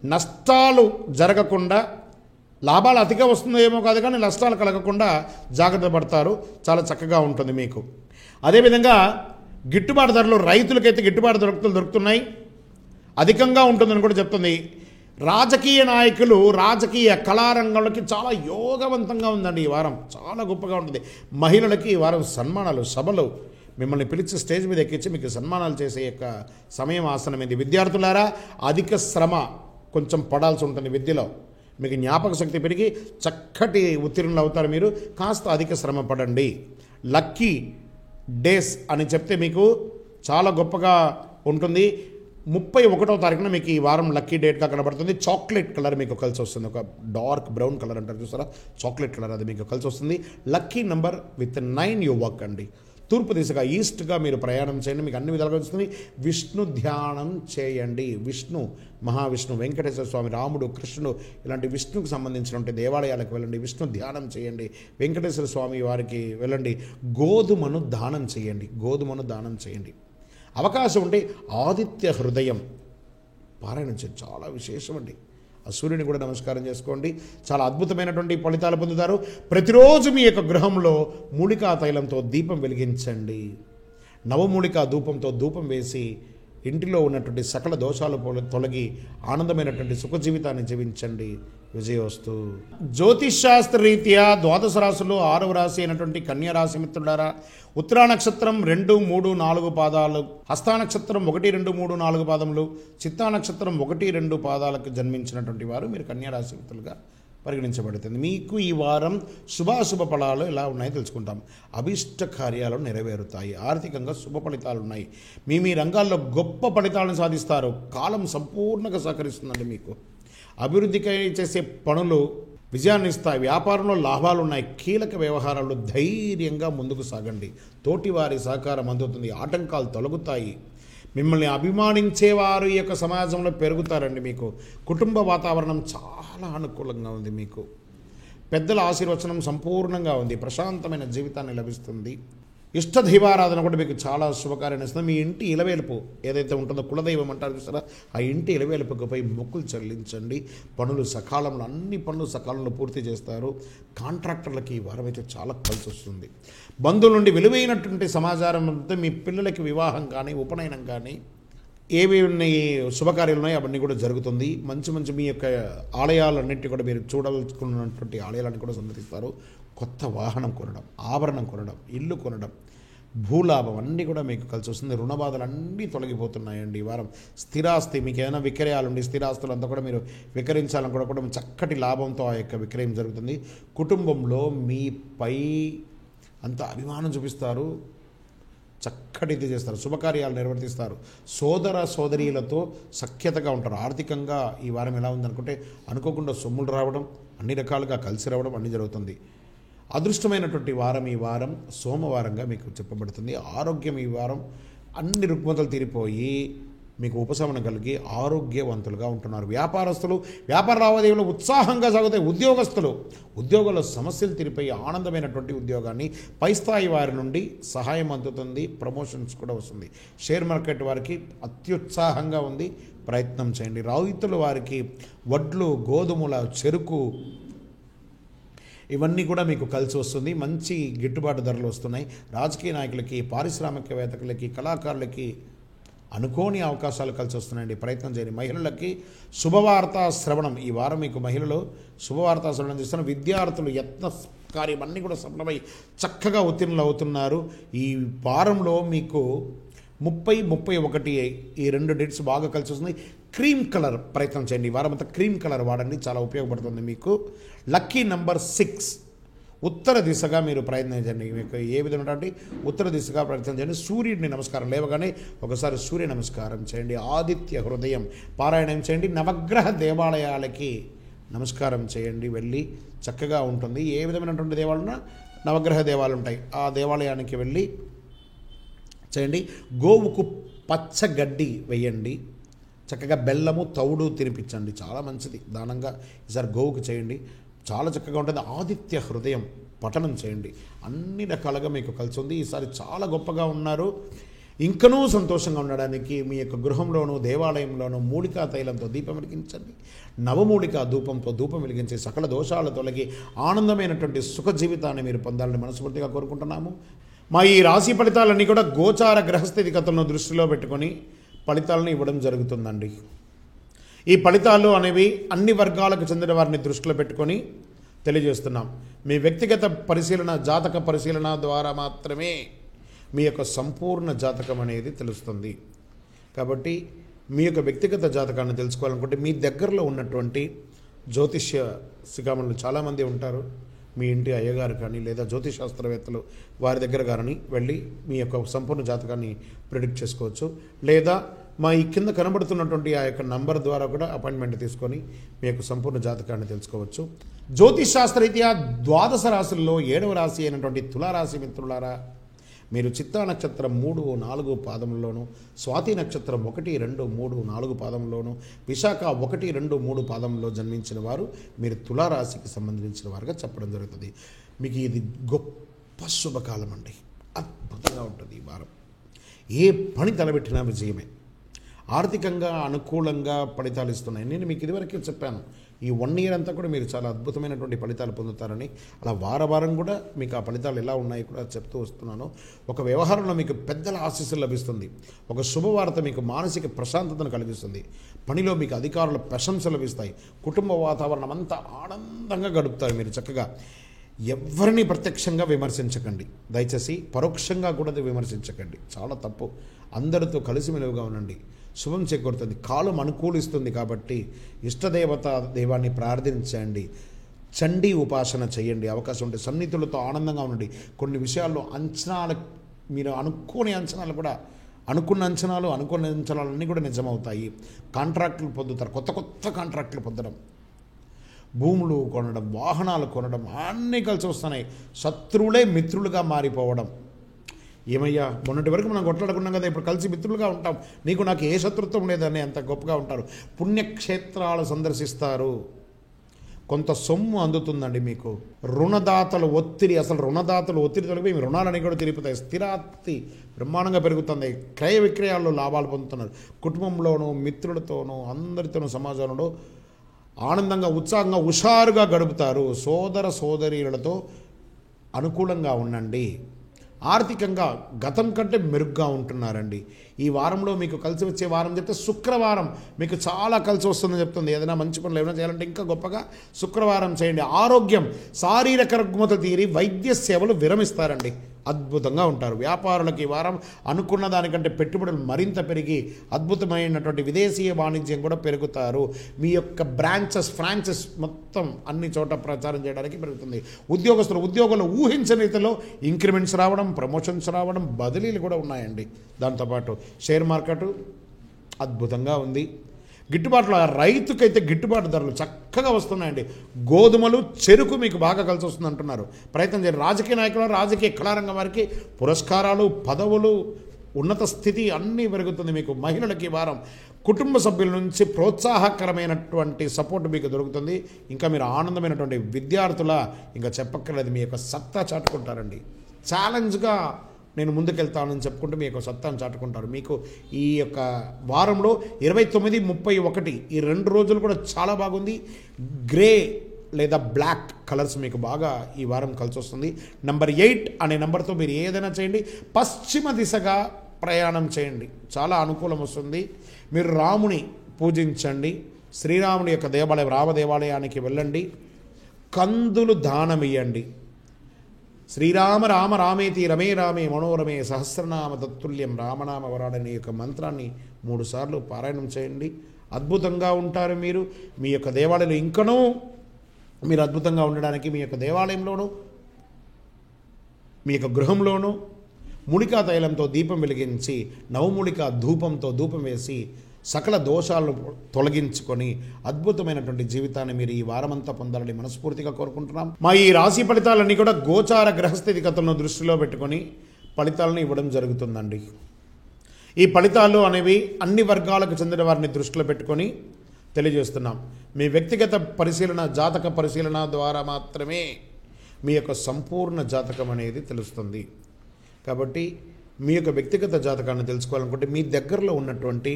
నష్టాలు జరగకుండా, లాభాలు అతిగా వస్తుందేమో కాదు కానీ నష్టాలు కలగకుండా జాగ్రత్త పడతారు, చాలా చక్కగా ఉంటుంది మీకు. అదేవిధంగా గిట్టుబాటు ధరలు, రైతులకైతే గిట్టుబాటు దొరుకుతున్నాయి, అధికంగా ఉంటుందని కూడా చెప్తుంది. రాజకీయ నాయకులు, రాజకీయ కళారంగంలోకి చాలా యోగవంతంగా ఉందండి ఈ వారం, చాలా గొప్పగా ఉంటుంది. మహిళలకి ఈ వారం సన్మానాలు, సభలు, మిమ్మల్ని పిలిచి స్టేజ్ మీద ఎక్కించి మీకు సన్మానాలు చేసే యొక్క సమయం ఆసనమైంది. విద్యార్థులారా, అధిక శ్రమ కొంచెం పడాల్సి ఉంటుంది విద్యలో, మీకు జ్ఞాపక శక్తి పెరిగి చక్కటి ఉత్తీర్ణులు అవుతారు. మీరు కాస్త అధిక శ్రమ పడండి. లక్కీ డేస్ అని చెప్తే మీకు చాలా గొప్పగా ఉంటుంది. 31వ తారీఖున మీకు ఈ వారం లక్కీ డేట్గా కనబడుతుంది. చాక్లెట్ కలర్ మీకు కలిసి వస్తుంది, ఒక డార్క్ బ్రౌన్ కలర్ అంటారు చూసారా, చాక్లెట్ కలర్, అది మీకు కలిసి వస్తుంది. Lucky number with 9 you work అండి. తూర్పు దిశగా ఈస్ట్గా మీరు ప్రయాణం చేయండి, మీకు అన్ని విధాలుగా వస్తుంది. విష్ణు ధ్యానం చేయండి. విష్ణు, మహావిష్ణు, వెంకటేశ్వర స్వామి, రాముడు, కృష్ణుడు, ఇలాంటి విష్ణుకు సంబంధించినటువంటి దేవాలయాలకు వెళ్ళండి, విష్ణు ధ్యానం చేయండి. వెంకటేశ్వర స్వామి వారికి వెళ్ళండి. గోధుమను దానం చేయండి, గోధుమను దానం చేయండి. అవకాశం ఉంటే ఆదిత్య హృదయం పారాయణం చేయండి, చాలా విశేషం అండి. ఆ సూర్యుని కూడా నమస్కారం చేసుకోండి, చాలా అద్భుతమైనటువంటి ఫలితాలు పొందుతారు. ప్రతిరోజు మీ యొక్క గృహంలో మూలికా తైలంతో దీపం వెలిగించండి. నవమూలికా ధూపంతో ధూపం వేసి ఇంటిలో ఉన్నటువంటి సకల దోషాలు తొలగి ఆనందమైనటువంటి సుఖ జీవితాన్ని జీవించండి. విజయోస్తు. జ్యోతిషాస్త్ర రీత్యా ద్వాదశ రాశులు 6వ రాశి అయినటువంటి కన్యా రాశి మిత్రులారా, ఉత్తరా నక్షత్రం 2, 3, 4 పాదాలు, హస్తా నక్షత్రం 1, 2, 3, 4 పాదములు, చిత్తా నక్షత్రం 1, 2 పాదాలకు జన్మించినటువంటి వారు మీరు కన్యా రాశి మిత్రులుగా పరిగణించబడుతుంది. మీకు ఈ వారం శుభాశుభ ఫలాలు ఎలా ఉన్నాయో తెలుసుకుంటాం. అభిష్ట కార్యాలు నెరవేరుతాయి, ఆర్థికంగా శుభ ఫలితాలు ఉన్నాయి, మీ రంగాల్లో గొప్ప ఫలితాలను సాధిస్తారు. కాలం సంపూర్ణంగా సహకరిస్తుందండి. మీకు అభివృద్ధికై చేసే పనులు విజయాన్ని ఇస్తాయి, వ్యాపారంలో లాభాలు ఉన్నాయి, కీలక వ్యవహారాలు ధైర్యంగా ముందుకు సాగండి. తోటివారి సహకారం అందుతుంది, ఆటంకాలు తొలగుతాయి, మిమ్మల్ని అభిమానించేవారు ఈ యొక్క సమాజంలో పెరుగుతారండి. మీకు కుటుంబ వాతావరణం చాలా అనుకూలంగా ఉంది, మీకు పెద్దల ఆశీర్వచనం సంపూర్ణంగా ఉంది, ప్రశాంతమైన జీవితాన్ని లభిస్తుంది. ఇష్ట దైవారాధన కూడా మీకు చాలా శుభకార్యాన్ని ఇస్తుంది. మీ ఇంటి ఇలవేలుపు ఏదైతే ఉంటుందో, కులదైవం అంటారు చూసారా, ఆ ఇంటి ఇలవేలుపుకు పోయి మొక్కులు చెల్లించండి. పనులు సకాలంలో, అన్ని పనులు సకాలంలో పూర్తి చేస్తారు. కాంట్రాక్టర్లకి ఈ వారం అయితే చాలా కలిసి వస్తుంది. బంధువుల నుండి విలువైనటువంటి సమాచారం అంతా, మీ పిల్లలకి వివాహం కానీ ఉపనయనం కానీ ఏవి శుభకార్యాలు ఉన్నాయో అవన్నీ కూడా జరుగుతుంది. మంచి మంచి మీ యొక్క ఆలయాలన్నింటి కూడా మీరు చూడవలసుకున్నటువంటి ఆలయాలన్నీ కూడా సందర్శిస్తారు. కొత్త వాహనం కొనడం, ఆభరణం కొనడం, ఇల్లు కొనడం, భూలాభం అన్నీ కూడా మీకు కలిసి వస్తుంది. రుణబాధలు అన్నీ తొలగిపోతున్నాయండి ఈ వారం. స్థిరాస్తి, మీకు ఏదైనా విక్రయాలు ఉండి స్థిరాస్తులు అంతా కూడా మీరు విక్రయించాలని కూడా చక్కటి లాభంతో ఆ యొక్క విక్రయం జరుగుతుంది. కుటుంబంలో మీపై అంత అభిమానం చూపిస్తారు, చక్కటిది చేస్తారు, శుభకార్యాలు నిర్వర్తిస్తారు, సోదర సోదరీలతో సఖ్యతగా ఉంటారు. ఆర్థికంగా ఈ వారం ఎలా ఉందనుకుంటే అనుకోకుండా సొమ్ములు రావడం, అన్ని రకాలుగా కలిసి రావడం అన్నీ జరుగుతుంది. అదృష్టమైనటువంటి వారం ఈ వారం సోమవారంగా మీకు చెప్పబడుతుంది. ఆరోగ్యం ఈ వారం అన్ని రుగ్మతలు తీరిపోయి మీకు ఉపశమనం కలిగి ఆరోగ్యవంతులుగా ఉంటున్నారు. వ్యాపారస్తులు వ్యాపార లావాదేవీలు ఉత్సాహంగా సాగుతాయి. ఉద్యోగాల్లో సమస్యలు తీరిపోయి ఆనందమైనటువంటి ఉద్యోగాన్ని, పై స్థాయి వారి నుండి సహాయం అందుతుంది, ప్రమోషన్స్ కూడా వస్తుంది. షేర్ మార్కెట్ వారికి అత్యుత్సాహంగా ఉంది, ప్రయత్నం చేయండి. రైతుల వారికి వడ్లు, గోధుమల, చెరుకు ఇవన్నీ కూడా మీకు కలిసి వస్తుంది. మంచి గిట్టుబాటు ధరలు వస్తున్నాయి. రాజకీయ నాయకులకి, పారిశ్రామికవేత్తలకి, కళాకారులకి అనుకోని అవకాశాలు కలిసి వస్తున్నాయండి, ప్రయత్నం చేయండి. మహిళలకి శుభవార్తా శ్రవణం ఈ వారం మీకు మహిళలు శుభవార్తా శ్రవణం చేస్తున్న విద్యార్థులు యత్న కార్యం అన్నీ కూడా సఫలమై చక్కగా ఉత్తీర్ణులు అవుతున్నారు. ఈ వారంలో మీకు 30, 31 ఈ 2 డేట్స్ బాగా కలిసి వస్తుంది. క్రీమ్ కలర్ ప్రయత్నం చేయండి. ఈ వారం అంతా క్రీమ్ కలర్ వాడండి, చాలా ఉపయోగపడుతుంది మీకు. లక్కీ నెంబర్ 6 ఉత్తర దిశగా మీరు ప్రయత్నం చేయండి. మీకు ఏ విధంగా ఉత్తర దిశగా ప్రయత్నం చేయండి. సూర్యుడిని నమస్కారం లేవగానే ఒకసారి సూర్య నమస్కారం చేయండి. ఆదిత్య హృదయం పారాయణం చేయండి. నవగ్రహ దేవాలయాలకి నమస్కారం చేయండి, వెళ్ళి చక్కగా ఉంటుంది. ఏ విధమైనటువంటి దేవాలయాలు, నవగ్రహ దేవాలయాలు ఉంటాయి, ఆ దేవాలయానికి వెళ్ళి చేయండి. గోవుకు పచ్చగడ్డి వేయండి, చక్కగా బెల్లము తౌడు తినిపించండి, చాలా మంచిది. దానంగా ఈసారి గోవుకు చేయండి, చాలా చక్కగా ఉంటుంది. ఆదిత్య హృదయం పఠనం చేయండి. అన్ని రకాలుగా మీకు కలిసి ఉంది. ఈసారి చాలా గొప్పగా ఉన్నారు. ఇంకనూ సంతోషంగా ఉండడానికి మీ యొక్క గృహంలోనూ దేవాలయంలోనూ మూలికా తైలంతో దీపం వెలిగించండి. నవమూలికా ధూపంతో ధూపం వెలిగించి సకల దోషాలు తొలగి ఆనందమైనటువంటి సుఖ జీవితాన్ని మీరు పొందాలని మనస్ఫూర్తిగా కోరుకుంటున్నాము. మా ఈ రాశి ఫలితాలన్నీ కూడా గోచార గ్రహస్థితిగతులను దృష్టిలో పెట్టుకొని ఫలితాలను ఇవ్వడం జరుగుతుందండి. ఈ ఫలితాలు అనేవి అన్ని వర్గాలకు చెందిన వారిని దృష్టిలో పెట్టుకొని తెలియజేస్తున్నాం. మీ వ్యక్తిగత పరిశీలన, జాతక పరిశీలన ద్వారా మాత్రమే మీ యొక్క సంపూర్ణ జాతకం అనేది తెలుస్తుంది. కాబట్టి మీ యొక్క వ్యక్తిగత జాతకాన్ని తెలుసుకోవాలనుకుంటే మీ దగ్గరలో ఉన్నటువంటి జ్యోతిష్య శిఖామణులు చాలామంది ఉంటారు. మీ ఇంటి అయ్యగారు కానీ లేదా జ్యోతిష్ శాస్త్రవేత్తలు వారి దగ్గర కానీ వెళ్ళి మీ యొక్క సంపూర్ణ జాతకాన్ని ప్రిడిక్ట్ చేసుకోవచ్చు. లేదా మా ఈ కింద కనబడుతున్నటువంటి ఆ యొక్క నంబర్ ద్వారా కూడా అపాయింట్మెంట్ తీసుకొని మీ యొక్క సంపూర్ణ జాతకాన్ని తెలుసుకోవచ్చు. జ్యోతిష్ శాస్త్రరీత్యా 12 రాశుల్లో 7వ రాశి అయినటువంటి తులారాశి మిత్రులారా, మీరు చిత్తా నక్షత్రం 3, 4 పాదముల్లోనూ, స్వాతి నక్షత్రం 1, 2, 3, 4 పాదముల్లోనూ, విశాఖ 1, 2, 3 పాదంలో జన్మించిన వారు మీరు తులారాశికి సంబంధించిన వారుగా చెప్పడం జరుగుతుంది. మీకు ఇది గొప్ప శుభకాలం అండి, అద్భుతంగా ఉంటుంది. ఈ వారం ఏ పని తలబెట్టినా విజయమే. ఆర్థికంగా అనుకూలంగా ఫలితాలు ఇస్తున్నాయి. నేను మీకు ఇదివరకే చెప్పాను, ఈ 1 ఇయర్ అంతా కూడా మీరు చాలా అద్భుతమైనటువంటి ఫలితాలు పొందుతారని. అలా వారం కూడా మీకు ఆ ఫలితాలు ఎలా ఉన్నాయి కూడా చెప్తూ వస్తున్నాను. ఒక వ్యవహారంలో మీకు పెద్దల ఆశీస్సులు లభిస్తుంది. ఒక శుభవార్త మీకు మానసిక ప్రశాంతతను కలిగిస్తుంది. పనిలో మీకు అధికారుల ప్రశంసలు లభిస్తాయి. కుటుంబ వాతావరణం అంతా ఆనందంగా గడుపుతారు. మీరు చక్కగా ఎవరిని ప్రత్యక్షంగా విమర్శించకండి, దయచేసి పరోక్షంగా కూడా విమర్శించకండి, చాలా తప్పు. అందరితో కలిసిమెలుగుగా ఉండండి, శుభం చేకూరుతుంది. కాలం అనుకూలిస్తుంది కాబట్టి ఇష్టదేవత దైవాన్ని ప్రార్థించండి, చండీ ఉపాసన చేయండి. అవకాశం ఉంటే సన్నిహితులతో ఆనందంగా ఉండండి. కొన్ని విషయాల్లో అంచనాలు, మీరు అనుకున్న అంచనాలన్నీ కూడా నిజమవుతాయి. కాంట్రాక్టులు పొందుతారు, కొత్త కాంట్రాక్టులు పొందడం, భూములు కొనడం, వాహనాలు కొనడం అన్నీ కలిసి వస్తున్నాయి. శత్రువులే మిత్రులుగా మారిపోవడం. ఏమయ్యా, మొన్నటి వరకు మనం కొట్లాడుకున్నాం కదా, ఇప్పుడు కలిసి మిత్రులుగా ఉంటాం, నీకు నాకు ఏ శత్రుత్వం లేదని అంత గొప్పగా ఉంటారు. పుణ్యక్షేత్రాలు సందర్శిస్తారు, కొంత సొమ్ము అందుతుందండి మీకు. రుణదాతల ఒత్తిడి తొలగిపోయి మీ రుణాలన్నీ కూడా తిరిగిపోతాయి. స్థిరాస్తి బ్రహ్మాండంగా పెరుగుతుంది. క్రయ విక్రయాల్లో లాభాలు పొందుతున్నారు. కుటుంబంలోనూ, మిత్రులతోనూ, అందరితోనూ, సమాజంలో ఆనందంగా, ఉత్సాహంగా, హుషారుగా గడుపుతారు. సోదర సోదరీలతో అనుకూలంగా ఉండండి. ఆర్థికంగా గతం కంటే మెరుగ్గా ఉంటున్నారండి. ఈ వారంలో మీకు కలిసి వచ్చే వారం చెప్తే శుక్రవారం మీకు చాలా కలిసి వస్తుందని చెప్తుంది. ఏదైనా మంచి పనులు ఏమైనా చేయాలంటే ఇంకా గొప్పగా శుక్రవారం చేయండి. ఆరోగ్యం, శారీరక రుగ్మత తీరి వైద్య సేవలు విరమిస్తారండి. అద్భుతంగా ఉంటారు. వ్యాపారులకు ఈ వారం అనుకున్న దానికంటే పెట్టుబడులు మరింత పెరిగి అద్భుతమైనటువంటి విదేశీయ వాణిజ్యం కూడా పెరుగుతారు. మీ యొక్క బ్రాంచెస్ ఫ్రాంచెస్ మొత్తం అన్ని చోట ప్రచారం చేయడానికి పెరుగుతుంది. ఉద్యోగులు ఊహించని రీతిలో ఇంక్రిమెంట్స్ రావడం, ప్రమోషన్స్ రావడం, బదిలీలు కూడా ఉన్నాయండి. దాంతోపాటు షేర్ మార్కెట్ అద్భుతంగా ఉంది. గిట్టుబాటులో రైతుకైతే గిట్టుబాటు ధరలు చక్కగా వస్తున్నాయండి. గోధుమలు, చెరుకు మీకు బాగా కలిసి వస్తుంది అంటున్నారు. ప్రయత్నం చేయండి. రాజకీయ నాయకులు, రాజకీయ కళారంగం వారికి పురస్కారాలు, పదవులు, ఉన్నత స్థితి అన్నీ పెరుగుతుంది. మీకు మహిళలకి ఈ వారం కుటుంబ సభ్యుల నుంచి ప్రోత్సాహకరమైనటువంటి సపోర్ట్ మీకు దొరుకుతుంది. ఇంకా మీరు ఆనందమైనటువంటి విద్యార్థుల ఇంకా చెప్పక్కర్లేదు, మీ యొక్క సత్తా చాటుకుంటారండి. ఛాలెంజ్గా నేను ముందుకెళ్తానని చెప్పుకుంటూ మీ యొక్క సత్తాను చాటుకుంటారు. మీకు ఈ యొక్క వారంలో 29, 31 ఈ 2 రోజులు కూడా చాలా బాగుంది. గ్రే లేదా బ్లాక్ కలర్స్ మీకు బాగా ఈ వారం కలిసి వస్తుంది. నెంబర్ 8 అనే నెంబర్తో మీరు ఏదైనా చేయండి. పశ్చిమ దిశగా ప్రయాణం చేయండి, చాలా అనుకూలం వస్తుంది. మీరు రాముని పూజించండి. శ్రీరాముని యొక్క రామదేవాలయానికి వెళ్ళండి. కందులు దానం ఇవ్వండి. శ్రీరామ రామ రామేతి రమే రామే మనోరమే సహస్రనామ తత్తుల్యం రామనామ వరాడనే యొక్క మంత్రాన్ని 3 సార్లు పారాయణం చేయండి. అద్భుతంగా ఉంటారు మీరు. మీ యొక్క దేవాలయంలో ఇంకనూ మీరు అద్భుతంగా ఉండడానికి మీ యొక్క దేవాలయంలోనూ మీ యొక్క గృహంలోనూ ముళికా తైలంతో దీపం వెలిగించి నవముళికా ధూపంతో ధూపం వేసి సకల దోషాలను తొలగించుకొని అద్భుతమైనటువంటి జీవితాన్ని మీరు ఈ వారమంతా పొందాలని మనస్ఫూర్తిగా కోరుకుంటున్నాం. మా ఈ రాశి ఫలితాలన్నీ కూడా గోచార గ్రహస్థితిగతులను దృష్టిలో పెట్టుకొని ఫలితాలను ఇవ్వడం జరుగుతుందండి. ఈ ఫలితాలు అనేవి అన్ని వర్గాలకు చెందిన వారిని దృష్టిలో పెట్టుకొని తెలియజేస్తున్నాం. మీ వ్యక్తిగత పరిశీలన, జాతక పరిశీలన ద్వారా మాత్రమే మీ యొక్క సంపూర్ణ జాతకం అనేది తెలుస్తుంది. కాబట్టి మీ యొక్క వ్యక్తిగత జాతకాన్ని తెలుసుకోవాలనుకుంటే మీ దగ్గరలో ఉన్నటువంటి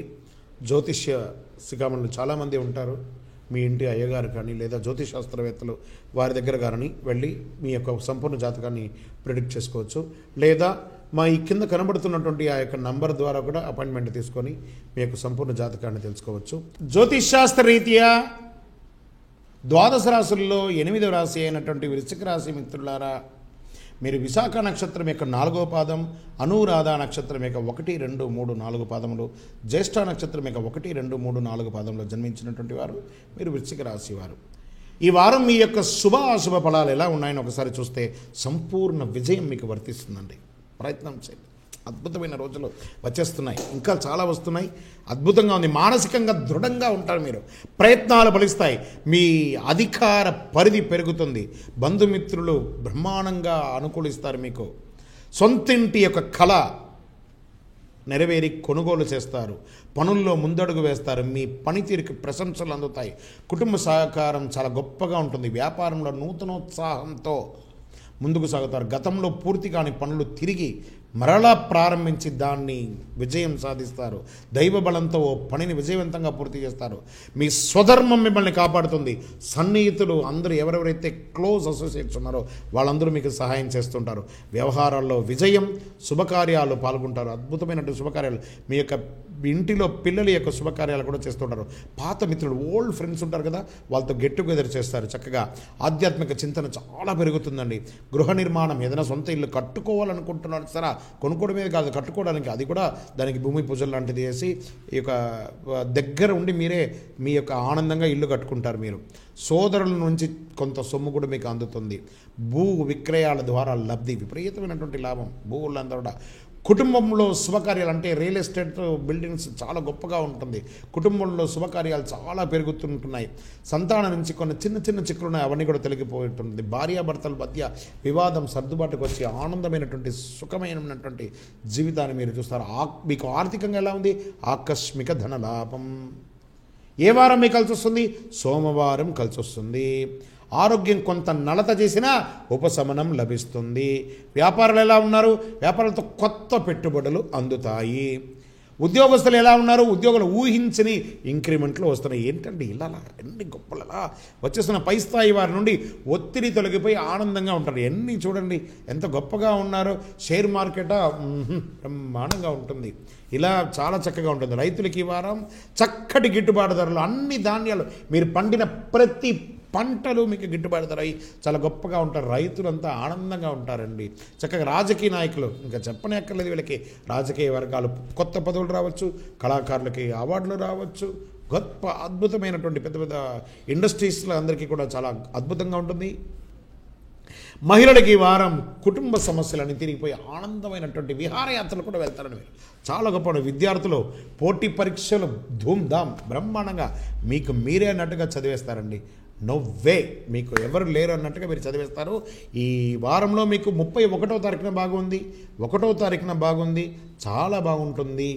జ్యోతిష్య శిఖామణులు చాలామంది ఉంటారు. మీ ఇంటి అయ్యగారు కానీ లేదా జ్యోతిష్ శాస్త్రవేత్తలు వారి దగ్గర కానీ వెళ్ళి మీ యొక్క సంపూర్ణ జాతకాన్ని ప్రిడిక్ట్ చేసుకోవచ్చు. లేదా మా ఈ కింద కనబడుతున్నటువంటి ఆ యొక్క నంబర్ ద్వారా కూడా అపాయింట్మెంట్ తీసుకొని మీ యొక్క సంపూర్ణ జాతకాన్ని తెలుసుకోవచ్చు. జ్యోతిష్ శాస్త్ర రీత్యా 12 రాశుల్లో 8వ రాశి అయినటువంటి వృశ్చిక రాశి మిత్రులారా, మీరు విశాఖ నక్షత్రం యొక్క 4వ పాదం, అనురాధ నక్షత్రం యొక్క 1, 2, 3, 4 పాదములు, జ్యేష్ఠ నక్షత్రం యొక్క 1, 2, 3, 4 పాదంలో జన్మించినటువంటి వారు మీరు వృశ్చిక రాశి వారు. ఈ వారం మీ యొక్క శుభ అశుభ ఫలాలు ఎలా ఉన్నాయని ఒకసారి చూస్తే సంపూర్ణ విజయం మీకు వర్తిస్తుందండి. ప్రయత్నం చేయండి. అద్భుతమైన రోజులు వచ్చేస్తున్నాయి, ఇంకా చాలా వస్తున్నాయి. అద్భుతంగా ఉంది. మానసికంగా దృఢంగా ఉంటారు మీరు. ప్రయత్నాలు ఫలిస్తాయి. మీ అధికార పరిధి పెరుగుతుంది. బంధుమిత్రులు బ్రహ్మాండంగా అనుకూలిస్తారు. మీకు సొంతింటి యొక్క కళ నెరవేరి కొనుగోలు చేస్తారు. పనుల్లో ముందడుగు వేస్తారు. మీ పనితీరుకి ప్రశంసలు అందుతాయి. కుటుంబ సహకారం చాలా గొప్పగా ఉంటుంది. వ్యాపారంలో నూతనోత్సాహంతో ముందుకు సాగుతారు. గతంలో పూర్తి కాని పనులు తిరిగి మరలా ప్రారంభించి దాన్ని విజయం సాధిస్తారు. దైవ బలంతో ఓ పనిని విజయవంతంగా పూర్తి చేస్తారు. మీ స్వధర్మం మిమ్మల్ని కాపాడుతుంది. సన్నిహితులు అందరూ ఎవరెవరైతే క్లోజ్ అసోసియేట్స్ ఉన్నారో వాళ్ళందరూ మీకు సహాయం చేస్తుంటారు. వ్యవహారాల్లో విజయం, శుభకార్యాలు పాల్గొంటారు. అద్భుతమైనటువంటి శుభకార్యాలు మీ యొక్క ఇంటిలో పిల్లల యొక్క శుభకార్యాలు కూడా చేస్తుంటారు. పాత మిత్రులు, ఓల్డ్ ఫ్రెండ్స్ ఉంటారు కదా, వాళ్ళతో గెట్ టుగెదర్ చేస్తారు. చక్కగా ఆధ్యాత్మిక చింతన చాలా పెరుగుతుందండి. గృహ నిర్మాణం, ఏదైనా సొంత ఇల్లు కట్టుకోవాలనుకుంటున్నారు సరే, కొనుక్కోవడమే కాదు కట్టుకోవడానికి, అది కూడా దానికి భూమి పూజలు లాంటిది చేసి ఈ యొక్క దగ్గర ఉండి మీరే మీ యొక్క ఆనందంగా ఇల్లు కట్టుకుంటారు. మీరు సోదరుల నుంచి కొంత సొమ్ము కూడా మీకు అందుతుంది. భూ విక్రయాల ద్వారా లబ్ధి, విపరీతమైనటువంటి లాభం. భూవులందరూ కూడా కుటుంబంలో శుభకార్యాలు అంటే రియల్ ఎస్టేట్ బిల్డింగ్స్ చాలా గొప్పగా ఉంటుంది. కుటుంబంలో శుభకార్యాలు చాలా పెరుగుతుంటున్నాయి. సంతానం నుంచి కొన్ని చిన్న చిన్న చిక్కులు ఉన్నాయి, అవన్నీ కూడా తొలగిపోతుంది. భార్యాభర్తల మధ్య వివాదం సర్దుబాటుకు వచ్చి ఆనందమైనటువంటి సుఖమైనటువంటి జీవితాన్ని మీరు చూస్తారు. మీకు ఆర్థికంగా ఎలా ఉంది? ఆకస్మిక ధనలాభం. ఏ వారం మీకు కలిసి వస్తుంది? సోమవారం కలిసి వస్తుంది. ఆరోగ్యం కొంత నలత చేసినా ఉపశమనం లభిస్తుంది. వ్యాపారాలు ఎలా ఉన్నారు? వ్యాపారాలతో కొత్త పెట్టుబడులు అందుతాయి. ఉద్యోగస్తులు ఎలా ఉన్నారు? ఉద్యోగులు ఊహించని ఇంక్రిమెంట్లు వస్తున్నాయి. ఏంటంటే ఇలా ఎన్ని గొప్పలలా వచ్చేస్తున్న పై స్థాయి వారి నుండి ఒత్తిడి తొలగిపోయి ఆనందంగా ఉంటారు. ఎన్ని చూడండి ఎంత గొప్పగా ఉన్నారో. షేర్ మార్కెట్ బ్రహ్మాండంగా ఉంటుంది. ఇలా చాలా చక్కగా ఉంటుంది. రైతులకి ఈ వారం చక్కటి గిట్టుబాటు ధరలు, అన్ని ధాన్యాలు, మీరు పండిన ప్రతి పంటలు మీకు గిట్టుబాటు ధర అయ్యి చాలా గొప్పగా ఉంటారు. రైతులంతా ఆనందంగా ఉంటారండి. చక్కగా రాజకీయ నాయకులు ఇంకా చెప్పనే అక్కర్లేదు, వీళ్ళకి రాజకీయ వర్గాలు కొత్త పదవులు రావచ్చు, కళాకారులకి అవార్డులు రావచ్చు, గొప్ప అద్భుతమైనటువంటి పెద్ద పెద్ద ఇండస్ట్రీస్లో అందరికీ కూడా చాలా అద్భుతంగా ఉంటుంది. మహిళలకి ఈ వారం కుటుంబ సమస్యలన్నీ తిరిగిపోయి ఆనందమైనటువంటి విహారయాత్రలు కూడా వెళ్తారని మీరు చాలా గొప్ప. విద్యార్థులు పోటీ పరీక్షలు ధూమ్ధామ్ బ్రహ్మాండంగా మీకు మీరే అన్నట్టుగా చదివేస్తారండి. నో వే, మీకు ఎవరు లేరు అన్నట్టుగా మీరు చదివేస్తారు. ఈ వారంలో మీకు 31వ తారీఖున బాగుంది, 1వ తారీఖున బాగుంది, చాలా బాగుంటుంది.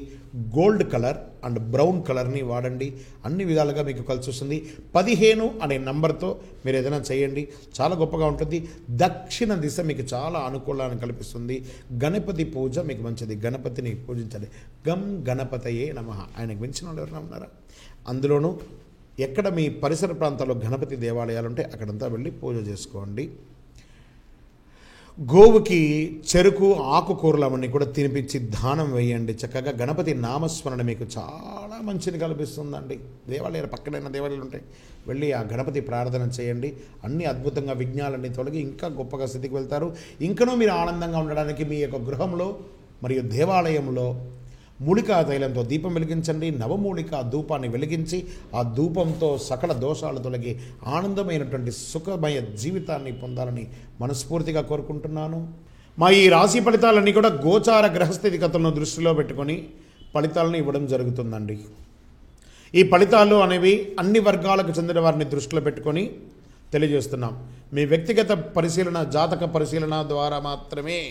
గోల్డ్ కలర్ అండ్ బ్రౌన్ కలర్ని వాడండి, అన్ని విధాలుగా మీకు కలిసి వస్తుంది. 15 అనే నంబర్తో మీరు ఏదైనా చేయండి, చాలా గొప్పగా ఉంటుంది. దక్షిణ దిశ మీకు చాలా అనుకూలాన్ని కల్పిస్తుంది. గణపతి పూజ మీకు మంచిది, గణపతిని పూజించండి. గం గణపతయే నమః. ఆయనకు మించిన వాళ్ళు ఎవరైనా ఉన్నారా? అందులోనూ ఎక్కడ మీ పరిసర ప్రాంతాల్లో గణపతి దేవాలయాలు ఉంటే అక్కడంతా వెళ్ళి పూజ చేసుకోండి. గోవుకి చెరుకు ఆకుకూరలు అవన్నీ కూడా తినిపించి దానం వేయండి. చక్కగా గణపతి నామస్మరణ మీకు చాలా మంచిది కల్పిస్తుందండి. దేవాలయాలు పక్కనైన దేవాలయాలు ఉంటాయి, వెళ్ళి ఆ గణపతి ప్రార్థన చేయండి. అన్ని అద్భుతంగా విఘ్నాలన్నీ తొలగి ఇంకా గొప్పగా స్థితికి వెళ్తారు. ఇంకనూ మీరు ఆనందంగా ఉండడానికి మీ యొక్క గృహంలో మరియు దేవాలయంలో మూలికా తైలంతో దీపం వెలిగించండి. నవమూలికా ధూపాన్ని వెలిగించి ఆ ధూపంతో సకల దోషాలు తొలగి ఆనందమైనటువంటి సుఖమయ జీవితాన్ని పొందాలని మనస్ఫూర్తిగా కోరుకుంటున్నాను. మా ఈ రాశి ఫలితాలన్నీ కూడా గోచార గ్రహస్థితిగతులను దృష్టిలో పెట్టుకొని ఫలితాలను ఇవ్వడం జరుగుతుందండి. ఈ ఫలితాలు అనేవి అన్ని వర్గాలకు చెందిన వారిని దృష్టిలో పెట్టుకొని తెలియజేస్తున్నాం. మీ వ్యక్తిగత పరిశీలన, జాతక పరిశీలన ద్వారా మాత్రమే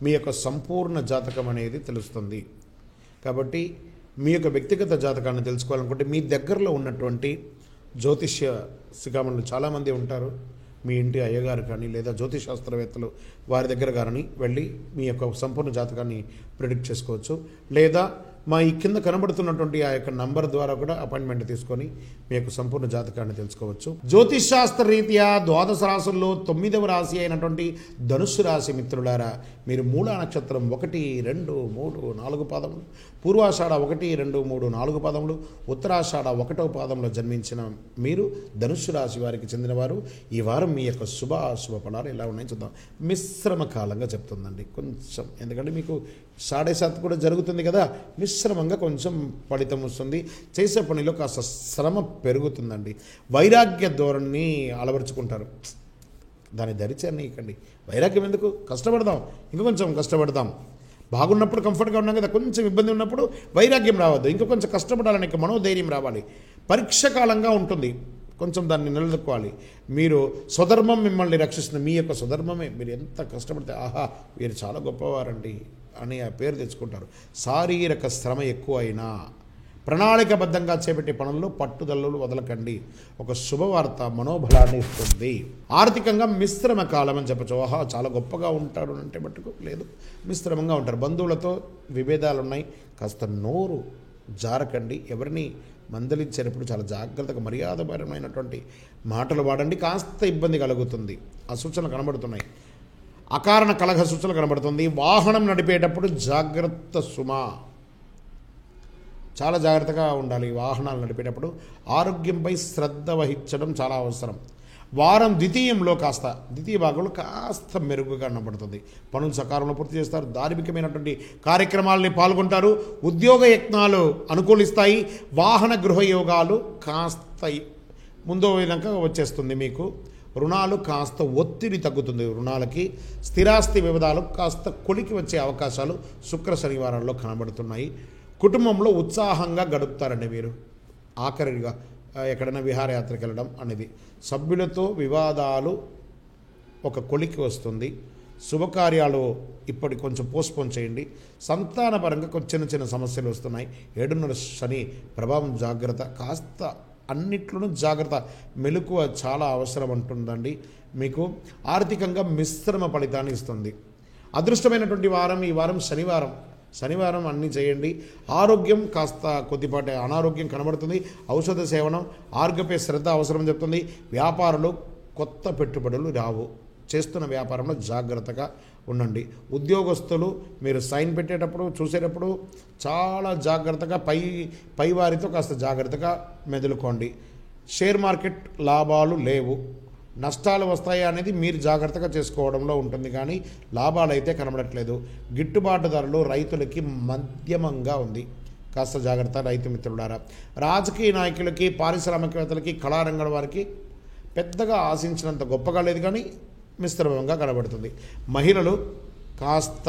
మీ యొక్క సంపూర్ణ జాతకం అనేది తెలుస్తుంది. కాబట్టి మీ యొక్క వ్యక్తిగత జాతకాన్ని తెలుసుకోవాలనుకుంటే మీ దగ్గరలో ఉన్నటువంటి జ్యోతిష్య శిఖామణులు చాలామంది ఉంటారు. మీ ఇంటి అయ్యగారు కానీ లేదా జ్యోతిష్ శాస్త్రవేత్తలు వారి దగ్గర కానీ వెళ్ళి మీ యొక్క సంపూర్ణ జాతకాన్ని ప్రిడిక్ట్ చేసుకోవచ్చు. లేదా మా ఈ కింద కనబడుతున్నటువంటి ఆ యొక్క నంబర్ ద్వారా కూడా అపాయింట్మెంట్ తీసుకొని మీ యొక్క సంపూర్ణ జాతకాన్ని తెలుసుకోవచ్చు. జ్యోతిష్ శాస్త్ర రీత్యా ద్వాదశ రాశుల్లో 9వ రాశి అయినటువంటి ధనుస్సు రాశి మిత్రులారా, మీరు మూలా నక్షత్రం 1, 2, 3, 4 పాదములు, పూర్వాషాఢ 1, 2, 3, 4 పాదములు, ఉత్తరాషాఢ 1వ పాదంలో జన్మించిన మీరు ధనుస్సు రాశి వారికి చెందినవారు. ఈ వారం మీ యొక్క శుభాశుభ ఫలాలు ఎలా ఉన్నాయో చూద్దాం. మిశ్రమ కాలంగా చెప్తుందండి కొంచెం, ఎందుకంటే మీకు 7.5 కూడా జరుగుతుంది కదా, మిశ్రమంగా కొంచెం ఫలితం వస్తుంది. చేసే పనిలో కాస్త శ్రమ పెరుగుతుందండి. వైరాగ్య ధోరణిని అలవరుచుకుంటారు, దాన్ని ధరిచనీయకండి. వైరాగ్యం ఎందుకు? కష్టపడదాం, ఇంకా కొంచెం కష్టపడదాం. బాగున్నప్పుడు కంఫర్ట్గా ఉన్నాం కదా, కొంచెం ఇబ్బంది ఉన్నప్పుడు వైరాగ్యం రావద్దు, ఇంకా కొంచెం కష్టపడాలని ఇంకా మనోధైర్యం రావాలి. పరీక్ష కాలంగా ఉంటుంది, కొంచెం దాన్ని నిలదొక్కోవాలి. మీరు స్వధర్మం మిమ్మల్ని రక్షిస్తుంది, మీ యొక్క స్వధర్మమే. మీరు ఎంత కష్టపడితే ఆహా వీరు చాలా గొప్పవారండి అని ఆ పేరు తెచ్చుకుంటారు. శారీరక శ్రమ ఎక్కువ అయినా ప్రణాళికబద్ధంగా చేపట్టే పనుల్లో పట్టుదలలు వదలకండి. ఒక శుభవార్త మనోబలాన్ని ఇస్తుంది. ఆర్థికంగా మిశ్రమ కాలం అని చెప్పచ్చు. ఆహా చాలా గొప్పగా ఉంటాడు అంటే మట్టుకు లేదు, మిశ్రమంగా ఉంటారు. బంధువులతో విభేదాలు ఉన్నాయి, కాస్త నోరు జారకండి. ఎవరిని మందలించేటప్పుడు చాలా జాగ్రత్తగా మర్యాదపరమైనటువంటి మాటలు వాడండి. కాస్త ఇబ్బంది కలుగుతుంది, ఆ సూచనలు కనబడుతున్నాయి. అకారణ కలహ సూచనలు కనబడుతుంది. వాహనం నడిపేటప్పుడు జాగ్రత్త సుమా, చాలా జాగ్రత్తగా ఉండాలి. వాహనాలు నడిపేటప్పుడు ఆరోగ్యంపై శ్రద్ధ వహించడం చాలా అవసరం. వారం ద్వితీయ భాగంలో కాస్త మెరుగుగా కనబడుతుంది. పనులు సకాలంలో పూర్తి చేస్తారు. ధార్మికమైనటువంటి కార్యక్రమాలని పాల్గొంటారు. ఉద్యోగ యత్నాలు అనుకూలిస్తాయి. వాహన గృహయోగాలు కాస్త ముందు విధంగా వచ్చేస్తుంది. మీకు రుణాలు కాస్త ఒత్తిడి తగ్గుతుంది. రుణాలకి స్థిరాస్తి వివాదాలు కాస్త కొలికి వచ్చే అవకాశాలు శుక్ర శనివారాల్లో కనబడుతున్నాయి. కుటుంబంలో ఉత్సాహంగా గడుపుతారండి మీరు. ఆఖరిగా ఎక్కడైనా విహారయాత్రకు వెళ్ళడం అనేది. సభ్యులతో వివాదాలు ఒక కొలికి వస్తుంది. శుభకార్యాలు ఇప్పటి కొంచెం పోస్ట్పోన్ చేయండి. సంతానపరంగా కొంచెం చిన్న సమస్యలు వస్తున్నాయి. 7వ శని ప్రభావం, జాగ్రత్త. కాస్త అన్నిట్లోనూ జాగ్రత్త, మెలకువ చాలా అవసరం ఉంటుందండి. మీకు ఆర్థికంగా మిశ్రమ ఫలితాన్ని ఇస్తుంది. అదృష్టమైనటువంటి వారం ఈ వారం శనివారం అన్నీ చేయండి. ఆరోగ్యం కాస్త కొద్దిపాటి అనారోగ్యం కనబడుతుంది. ఔషధ సేవనం, ఆరోగ్యపై శ్రద్ధ అవసరం చెప్తుంది. వ్యాపారులు కొత్త పెట్టుబడులు రావు. చేస్తున్న వ్యాపారంలో జాగ్రత్తగా ఉండండి. ఉద్యోగస్తులు మీరు సైన్ పెట్టేటప్పుడు చూసేటప్పుడు చాలా జాగ్రత్తగా పై వారితో కాస్త జాగ్రత్తగా మెదులుకోండి. షేర్ మార్కెట్ లాభాలు లేవు, నష్టాలు వస్తాయి అనేది మీరు జాగ్రత్తగా చేసుకోవడంలో ఉంటుంది, కానీ లాభాలు అయితే కనబడట్లేదు. గిట్టుబాటు ధరలు రైతులకి మధ్యమంగా ఉంది, కాస్త జాగ్రత్త రైతు మిత్రులారా. రాజకీయ నాయకులకి, పారిశ్రామికవేత్తలకి, కళారంగం వారికి పెద్దగా ఆశించినంత గొప్పగా లేదు, కానీ మిశ్రమంగా కనబడుతుంది. మహిళలు కాస్త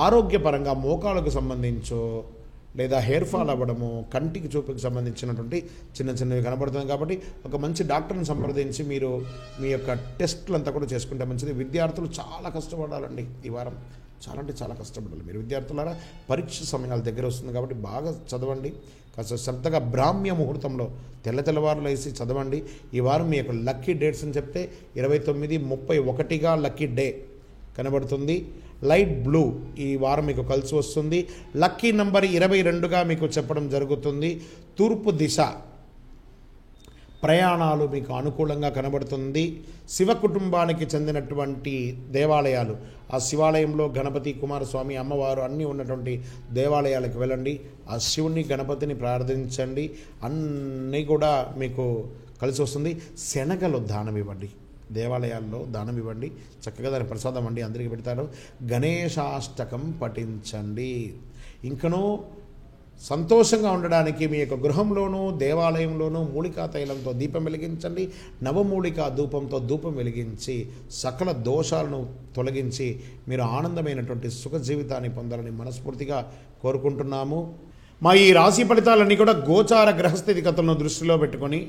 ఆరోగ్యపరంగా మోకాలకు సంబంధించో లేదా హెయిర్ ఫాల్ అవ్వడము, కంటికి చూపుకి సంబంధించినటువంటి చిన్నవి కనబడుతుంది. కాబట్టి ఒక మంచి డాక్టర్ని సంప్రదించి మీరు మీ యొక్క టెస్టులు అంతా కూడా చేసుకుంటే మంచిది. విద్యార్థులు చాలా కష్టపడాలండి ఈ వారం, చాలా అంటే చాలా కష్టపడాలి. మీరు విద్యార్థులారా పరీక్ష సమయాల దగ్గర వస్తుంది కాబట్టి బాగా చదవండి, కాస్త శ్రద్ధగా బ్రాహ్మ్య ముహూర్తంలో తెల్లవారులు వేసి చదవండి. ఈ వారం మీ యొక్క లక్కీ డేట్స్ అని చెప్తే 29, 31గా లక్కీ డే కనబడుతుంది. లైట్ బ్లూ ఈ వారం మీకు కలిసి వస్తుంది. లక్కీ నంబర్ 22గా మీకు చెప్పడం జరుగుతుంది. తూర్పు దిశ ప్రయాణాలు మీకు అనుకూలంగా కనబడుతుంది. శివ కుటుంబానికి చెందినటువంటి దేవాలయాలు, ఆ శివాలయంలో గణపతి, కుమారస్వామి, అమ్మవారు అన్నీ ఉన్నటువంటి దేవాలయాలకు వెళ్ళండి. ఆ శివుని, గణపతిని ప్రార్థించండి, అన్నీ కూడా మీకు కలిసి వస్తుంది. శనగలు దానం ఇవ్వండి, దేవాలయాల్లో దానం ఇవ్వండి, చక్కగా దాని ప్రసాదం అండి అందరికీ పెడతారు. గణేశాష్టకం పఠించండి. ఇంకనూ సంతోషంగా ఉండడానికి మీ యొక్క గృహంలోనూ దేవాలయంలోనూ మూలికా తైలంతో దీపం వెలిగించండి. నవమూలికా ధూపంతో ధూపం వెలిగించి సకల దోషాలను తొలగించి మీరు ఆనందమైనటువంటి సుఖ జీవితాన్ని పొందాలని మనస్ఫూర్తిగా కోరుకుంటున్నాము. మా ఈ రాశి ఫలితాలన్నీ కూడా గోచార గ్రహస్థితిగతులను దృష్టిలో పెట్టుకొని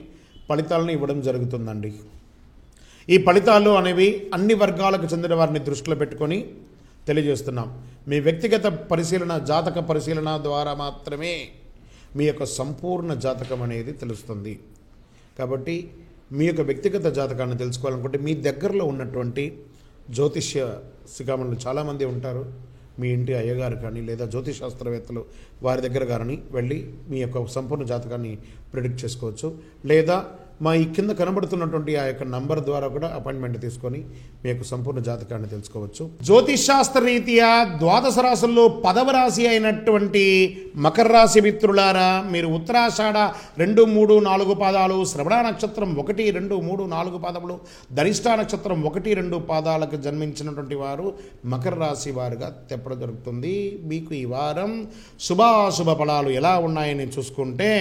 ఫలితాలను ఇవ్వడం జరుగుతుందండి. ఈ ఫలితాలు అనేవి అన్ని వర్గాలకు చెందిన వారిని దృష్టిలో పెట్టుకొని తెలియజేస్తున్నాం. మీ వ్యక్తిగత పరిశీలన, జాతక పరిశీలన ద్వారా మాత్రమే మీ యొక్క సంపూర్ణ జాతకం అనేది తెలుస్తుంది. కాబట్టి మీ యొక్క వ్యక్తిగత జాతకాన్ని తెలుసుకోవాలనుకుంటే మీ దగ్గరలో ఉన్నటువంటి జ్యోతిష్య శిఖామణులు చాలామంది ఉంటారు. మీ ఇంటి అయ్యగారు కానీ లేదా జ్యోతిష్ శాస్త్రవేత్తలు వారి దగ్గర కానీ వెళ్ళి మీ యొక్క సంపూర్ణ జాతకాన్ని ప్రిడిక్ట్ చేసుకోవచ్చు. లేదా మా ఈ కింద కనబడుతున్నటువంటి ఆ యొక్క నంబర్ ద్వారా కూడా అపాయింట్మెంట్ తీసుకొని మీ యొక్క సంపూర్ణ జాతకాన్ని తెలుసుకోవచ్చు. జ్యోతిష్ శాస్త్ర రీత్యా ద్వాదశ రాశుల్లో 10వ రాశి అయినటువంటి మకర రాశి మిత్రులారా, మీరు ఉత్తరాషాఢ 2, 3, 4 పాదాలు, శ్రవణ నక్షత్రం 1, 2, 3, 4 పాదములు, ధనిష్ఠ నక్షత్రం 1, 2 పాదాలకు జన్మించినటువంటి వారు మకర రాశి వారుగా తెప్పడం జరుగుతుంది. మీకు ఈ వారం శుభాశుభ ఫలాలు ఎలా ఉన్నాయని చూసుకుంటే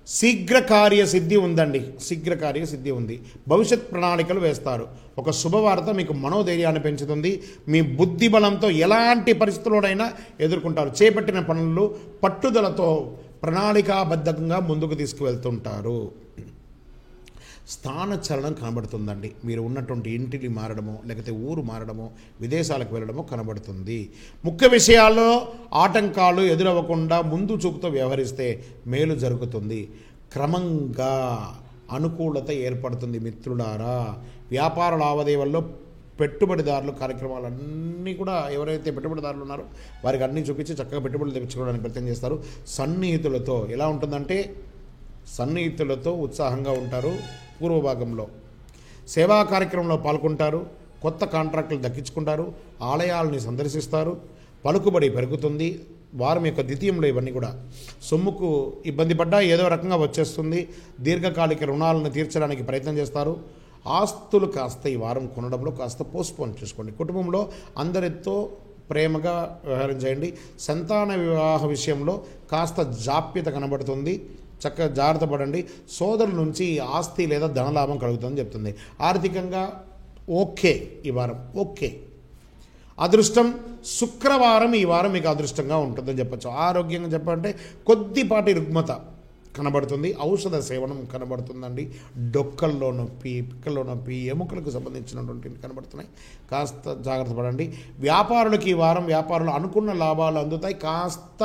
శీఘ్రకార్య సిద్ధి ఉందండి, శీఘ్రకార్య సిద్ధి ఉంది. భవిష్యత్ ప్రణాళికలు వేస్తారు. ఒక శుభవార్త మీకు మనోధైర్యాన్ని పెంచుతుంది. మీ బుద్ధి బలంతో ఎలాంటి పరిస్థితుల్లోనైనా ఎదుర్కొంటారు. చేపట్టిన పనులు పట్టుదలతో ప్రణాళికాబద్ధంగా ముందుకు తీసుకువెళ్తుంటారు. స్థానచలనం కనబడుతుందండి. మీరు ఉన్నటువంటి ఇంటిని మారడమో లేకపోతే ఊరు మారడమో విదేశాలకు వెళ్ళడమో కనబడుతుంది. ముఖ్య విషయాల్లో ఆటంకాలు ఎదురవ్వకుండా ముందు చూపుతో వ్యవహరిస్తే మేలు జరుగుతుంది. క్రమంగా అనుకూలత ఏర్పడుతుంది మిత్రులారా. వ్యాపార లావాదేవీల్లో పెట్టుబడిదారులు కార్యక్రమాలన్నీ కూడా ఎవరైతే పెట్టుబడిదారులు ఉన్నారో వారికి అన్నీ చూపించి చక్కగా పెట్టుబడులు తెచ్చుకోవడానికి ప్రయత్నం చేస్తారు. సన్నిహితులతో ఎలా ఉంటుందంటే సన్నిహితులతో ఉత్సాహంగా ఉంటారు. పూర్వభాగంలో సేవా కార్యక్రమంలో పాల్గొంటారు. కొత్త కాంట్రాక్టులు దక్కించుకుంటారు. ఆలయాలని సందర్శిస్తారు. పలుకుబడి పెరుగుతుంది. వారం యొక్క ద్వితీయంలో ఇవన్నీ కూడా సొమ్ముకు ఇబ్బంది పడ్డా ఏదో రకంగా వచ్చేస్తుంది. దీర్ఘకాలిక రుణాలను తీర్చడానికి ప్రయత్నం చేస్తారు. ఆస్తులు కాస్త ఈ వారం కొనడంలో కాస్త పోస్ట్పోన్ చేసుకోండి. కుటుంబంలో అందరితో ప్రేమగా వ్యవహారం చేయండి. సంతాన వివాహ విషయంలో కాస్త జాప్యత కనబడుతుంది. చక్కగా జాగ్రత్త పడండి. సోదరుల నుంచి ఆస్తి లేదా ధనలాభం కలుగుతుందని చెప్తుంది. ఆర్థికంగా ఓకే, ఈ వారం ఓకే. అదృష్టం శుక్రవారం ఈ వారం మీకు అదృష్టంగా ఉంటుందని చెప్పచ్చు. ఆరోగ్యంగా చెప్పాలంటే కొద్దిపాటి రుగ్మత కనబడుతుంది. ఔషధ సేవనం కనబడుతుందండి. డొక్కల్లో నొప్పి, పిక్కల్లో నొప్పి, ఎముకలకు సంబంధించినటువంటి కనబడుతున్నాయి. కాస్త జాగ్రత్త పడండి. వ్యాపారులకి ఈ వారం వ్యాపారులు అనుకున్న లాభాలు అందుతాయి. కాస్త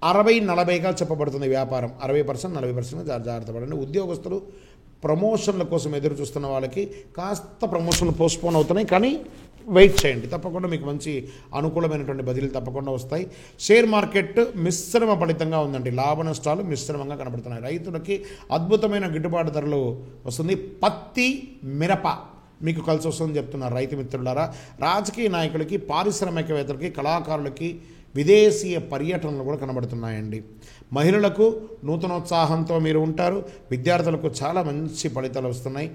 60-40గా చెప్పబడుతుంది వ్యాపారం. 60%, 40% జాగ్రత్త పడండి. ఉద్యోగస్తులు ప్రమోషన్ల కోసం ఎదురు చూస్తున్న వాళ్ళకి కాస్త ప్రమోషన్లు పోస్ట్పోన్ అవుతున్నాయి, కానీ వెయిట్ చేయండి. తప్పకుండా మీకు మంచి అనుకూలమైనటువంటి బదిలీలు తప్పకుండా వస్తాయి. షేర్ మార్కెట్ మిశ్రమ ఫలితంగా ఉందండి. లాభ నష్టాలు మిశ్రమంగా కనబడుతున్నాయి. రైతులకి అద్భుతమైన గిట్టుబాటు ధరలు వస్తుంది. పత్తి, మిరప మీకు కలిసి వస్తుందని చెప్తున్నారు రైతు మిత్రులారా. రాజకీయ నాయకులకి, పారిశ్రామికవేత్తలకి, కళాకారులకి విదేశీయ పర్యటనలు కూడా కనబడుతున్నాయండి. మహిళలకు నూతనోత్సాహంతో మీరు ఉంటారు. విద్యార్థులకు చాలా మంచి ఫలితాలు వస్తున్నాయి.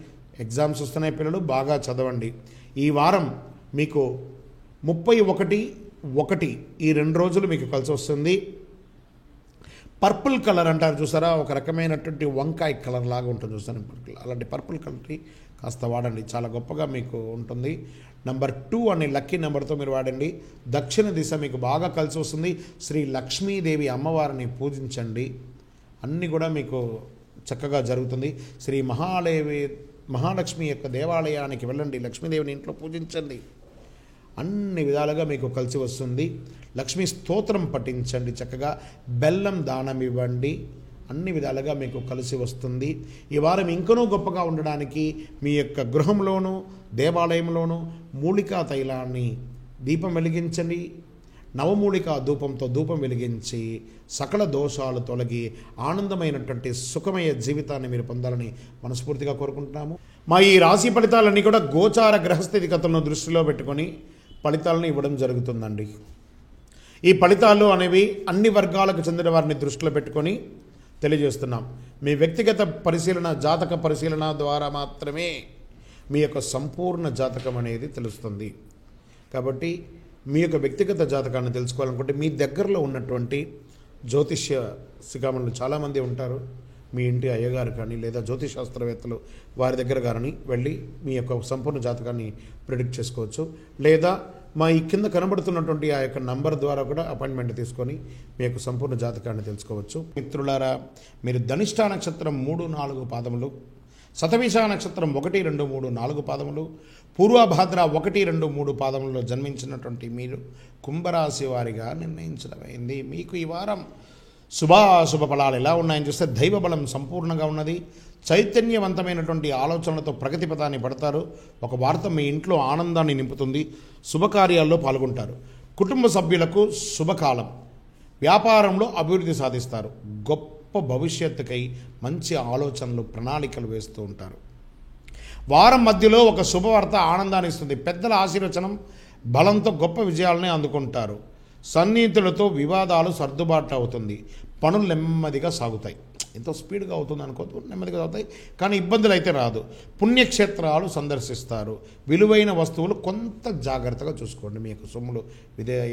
ఎగ్జామ్స్ వస్తున్నాయి. పిల్లలు బాగా చదవండి. ఈ వారం మీకు 31/1 ఈ 2 రోజులు మీకు కలిసి వస్తుంది. పర్పుల్ కలర్ అంటారు చూసారా, ఒక రకమైనటువంటి వంకాయ కలర్ లాగా ఉంటుంది చూసాను, అలాంటి పర్పుల్ కలర్ని కాస్త వాడండి, చాలా గొప్పగా మీకు ఉంటుంది. నంబర్ 2 అనే లక్కీ నెంబర్తో మీరు వాడండి. దక్షిణ దిశ మీకు బాగా కలిసి వస్తుంది. శ్రీ లక్ష్మీదేవి అమ్మవారిని పూజించండి, అన్నీ కూడా మీకు చక్కగా జరుగుతుంది. శ్రీ మహాలక్ష్మి యొక్క దేవాలయానికి వెళ్ళండి, లక్ష్మీదేవిని ఇంట్లో పూజించండి, అన్ని విధాలుగా మీకు కలిసి వస్తుంది. లక్ష్మీ స్తోత్రం పఠించండి, చక్కగా బెల్లం దానం ఇవ్వండి, అన్ని విధాలుగా మీకు కలిసి వస్తుంది. ఈ వారం ఇంకనూ గొప్పగా ఉండడానికి మీ యొక్క గృహంలోనూ దేవాలయంలోనూ మూలికా తైలాన్ని దీపం వెలిగించండి. నవమూలికా ధూపంతో ధూపం వెలిగించి సకల దోషాలు తొలగి ఆనందమైనటువంటి సుఖమయ జీవితాన్ని మీరు పొందాలని మనస్ఫూర్తిగా కోరుకుంటున్నాము. మా ఈ రాశి ఫలితాలన్నీ కూడా గోచార గ్రహస్థితిగతులను దృష్టిలో పెట్టుకొని ఫలితాలను ఇవ్వడం జరుగుతుందండి. ఈ ఫలితాలు అనేవి అన్ని వర్గాలకు చెందిన వారిని దృష్టిలో పెట్టుకొని తెలియజేస్తున్నాం. మీ వ్యక్తిగత పరిశీలన, జాతక పరిశీలన ద్వారా మాత్రమే మీ యొక్క సంపూర్ణ జాతకం అనేది తెలుస్తుంది. కాబట్టి మీ యొక్క వ్యక్తిగత జాతకాన్ని తెలుసుకోవాలనుకుంటే మీ దగ్గరలో ఉన్నటువంటి జ్యోతిష్య శిఖామణులు చాలామంది ఉంటారు. మీ ఇంటి అయ్యగారు కానీ లేదా జ్యోతిష్ శాస్త్రవేత్తలు వారి దగ్గర కానీ వెళ్ళి మీ యొక్క సంపూర్ణ జాతకాన్ని ప్రిడిక్ట్ చేసుకోవచ్చు. లేదా మా ఈ కింద కనబడుతున్నటువంటి ఆ యొక్క నంబర్ ద్వారా కూడా అపాయింట్మెంట్ తీసుకొని మీ యొక్క సంపూర్ణ జాతకాన్ని తెలుసుకోవచ్చు. మిత్రులారా, మీరు ధనిష్ఠ నక్షత్రం 3-4 పాదములు, శతభిష నక్షత్రం 1, 2, 3, 4 పాదములు, పూర్వభాద్ర 1, 2, 3 పాదములలో జన్మించినటువంటి మీరు కుంభరాశి వారిగా నిర్ణయించడమైంది. మీకు ఈ వారం శుభాశుభ ఫలాలు ఎలా ఉన్నాయని చూస్తే దైవ బలం సంపూర్ణంగా ఉన్నది. చైతన్యవంతమైనటువంటి ఆలోచనలతో ప్రగతి పథాన్ని పడతారు. ఒక వార్త మీ ఇంట్లో ఆనందాన్ని నింపుతుంది. శుభకార్యాల్లో పాల్గొంటారు. కుటుంబ సభ్యులకు శుభకాలం. వ్యాపారంలో అభివృద్ధి సాధిస్తారు. గొప్ప భవిష్యత్తుకై మంచి ఆలోచనలు, ప్రణాళికలు వేస్తూ ఉంటారు. వారం మధ్యలో ఒక శుభవార్త ఆనందాన్ని ఇస్తుంది. పెద్దల ఆశీర్వచనం బలంతో గొప్ప విజయాలని అందుకుంటారు. సన్నిహితులతో వివాదాలు సర్దుబాటు అవుతుంది. పనులు నెమ్మదిగా సాగుతాయి. ఎంతో స్పీడ్గా అవుతుంది అనుకోవద్దు, నెమ్మదిగా అవుతాయి, కానీ ఇబ్బందులు అయితే రాదు. పుణ్యక్షేత్రాలు సందర్శిస్తారు. విలువైన వస్తువులు కొంత జాగ్రత్తగా చూసుకోండి. మీ యొక్క సొమ్ములు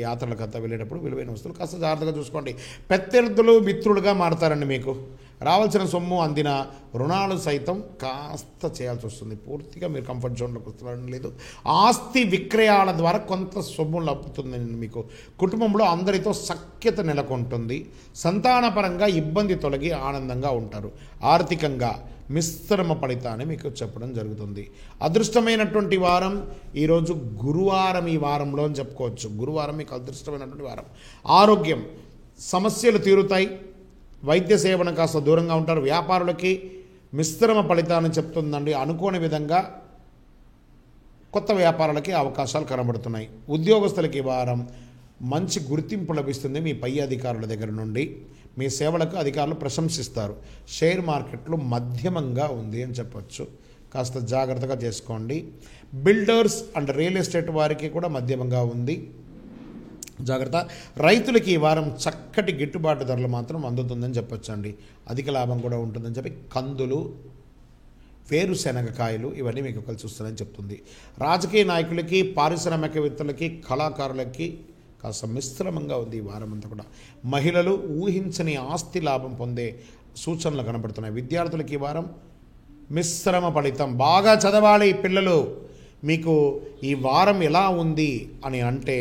యాత్రలకు అంతా వెళ్ళేటప్పుడు విలువైన వస్తువులు కాస్త జాగ్రత్తగా చూసుకోండి. ప్రత్యర్థులు మిత్రులుగా మారతారండి. మీకు రావాల్సిన సొమ్ము అందిన రుణాలు సైతం కాస్త చేయాల్సి వస్తుంది. పూర్తిగా మీరు కంఫర్ట్ జోన్లోకి వస్తున్నారని లేదు. ఆస్తి విక్రయాల ద్వారా కొంత సొమ్ము లభిస్తుంది. మీకు కుటుంబంలో అందరితో సఖ్యత నెలకొంటుంది. సంతానపరంగా ఇబ్బంది తొలగి ఆనందంగా ఉంటారు. ఆర్థికంగా మిశ్రమ ఫలితాన్ని మీకు చెప్పడం జరుగుతుంది. అదృష్టమైనటువంటి వారం ఈరోజు గురువారం. ఈ వారంలో అని చెప్పుకోవచ్చు. గురువారం మీకు అదృష్టమైనటువంటి వారం. ఆరోగ్యం సమస్యలు తీరుతాయి. వైద్య సేవను కాస్త దూరంగా ఉంటారు. వ్యాపారులకి మిశ్రమ ఫలితాన్ని చెప్తుందండి. అనుకోని విధంగా కొత్త వ్యాపారాలకి అవకాశాలు కనబడుతున్నాయి. ఉద్యోగస్తులకి వారం మంచి గుర్తింపు లభిస్తుంది మీ పై అధికారుల దగ్గర నుండి. మీ సేవలకు అధికారులు ప్రశంసిస్తారు. షేర్ మార్కెట్లో మధ్యమంగా ఉంది అని చెప్పచ్చు. కాస్త జాగ్రత్తగా చేసుకోండి. బిల్డర్స్ అండ్ రియల్ ఎస్టేట్ వారికి కూడా మధ్యమంగా ఉంది, జాగ్రత్త. రైతులకి ఈ వారం చక్కటి గిట్టుబాటు ధరలు మాత్రం అందుతుందని చెప్పొచ్చండి. అధిక లాభం కూడా ఉంటుందని చెప్పి కందులు, వేరుశెనగకాయలు ఇవన్నీ మీకు కలిసి వస్తుందని చెప్తుంది. రాజకీయ నాయకులకి, పారిశ్రామికవేత్తలకి, కళాకారులకి కాస్త మిశ్రమంగా ఉంది ఈ వారం అంతా కూడా. మహిళలు ఊహించని ఆస్తి లాభం పొందే సూచనలు కనబడుతున్నాయి. విద్యార్థులకి ఈ వారం మిశ్రమ ఫలితం. బాగా చదవాలి పిల్లలు. మీకు ఈ వారం ఎలా ఉంది అని అంటే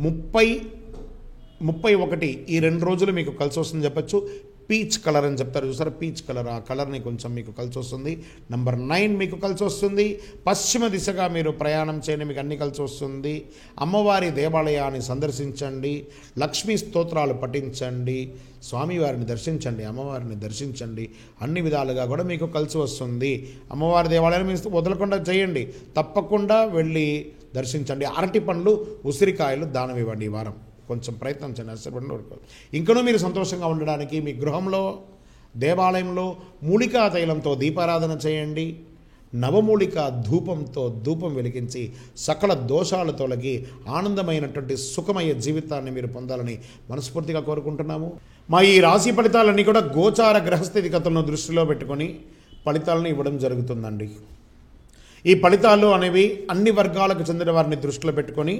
30-31 ఈ 2 రోజులు మీకు కలిసి వస్తుందని చెప్పచ్చు. పీచ్ కలర్ అని చెప్తారు చూసారా, పీచ్ కలర్, ఆ కలర్ని కొంచెం మీకు కలిసి వస్తుంది. నంబర్ 9 మీకు కలిసి వస్తుంది. పశ్చిమ దిశగా మీరు ప్రయాణం చేయండి, మీకు అన్నీ కలిసి వస్తుంది. అమ్మవారి దేవాలయాన్ని సందర్శించండి. లక్ష్మీ స్తోత్రాలు పఠించండి. స్వామివారిని దర్శించండి, అమ్మవారిని దర్శించండి. అన్ని విధాలుగా కూడా మీకు కలిసి వస్తుంది. అమ్మవారి దేవాలయాన్ని మీరు వదలకుండా చేయండి, తప్పకుండా వెళ్ళి దర్శించండి. అరటి పండ్లు, ఉసిరికాయలు దానం ఇవ్వండి. ఈ వారం కొంచెం ప్రయత్నం చేయండి. అసలు వరకు ఇంకనూ మీరు సంతోషంగా ఉండడానికి మీ గృహంలో, దేవాలయంలో మూలికా తైలంతో దీపారాధన చేయండి. నవమూలిక ధూపంతో ధూపం వెలిగించి సకల దోషాలు తొలగి ఆనందమైనటువంటి సుఖమయ జీవితాన్ని మీరు పొందాలని మనస్ఫూర్తిగా కోరుకుంటున్నాము. మా ఈ రాశి ఫలితాలన్నీ కూడా గోచార గ్రహస్థితిగతులను దృష్టిలో పెట్టుకొని ఫలితాలను ఇవ్వడం జరుగుతుందండి. ఈ ఫలితాలు అనేవి అన్ని వర్గాలకు చెందిన వారిని దృష్టిలో పెట్టుకొని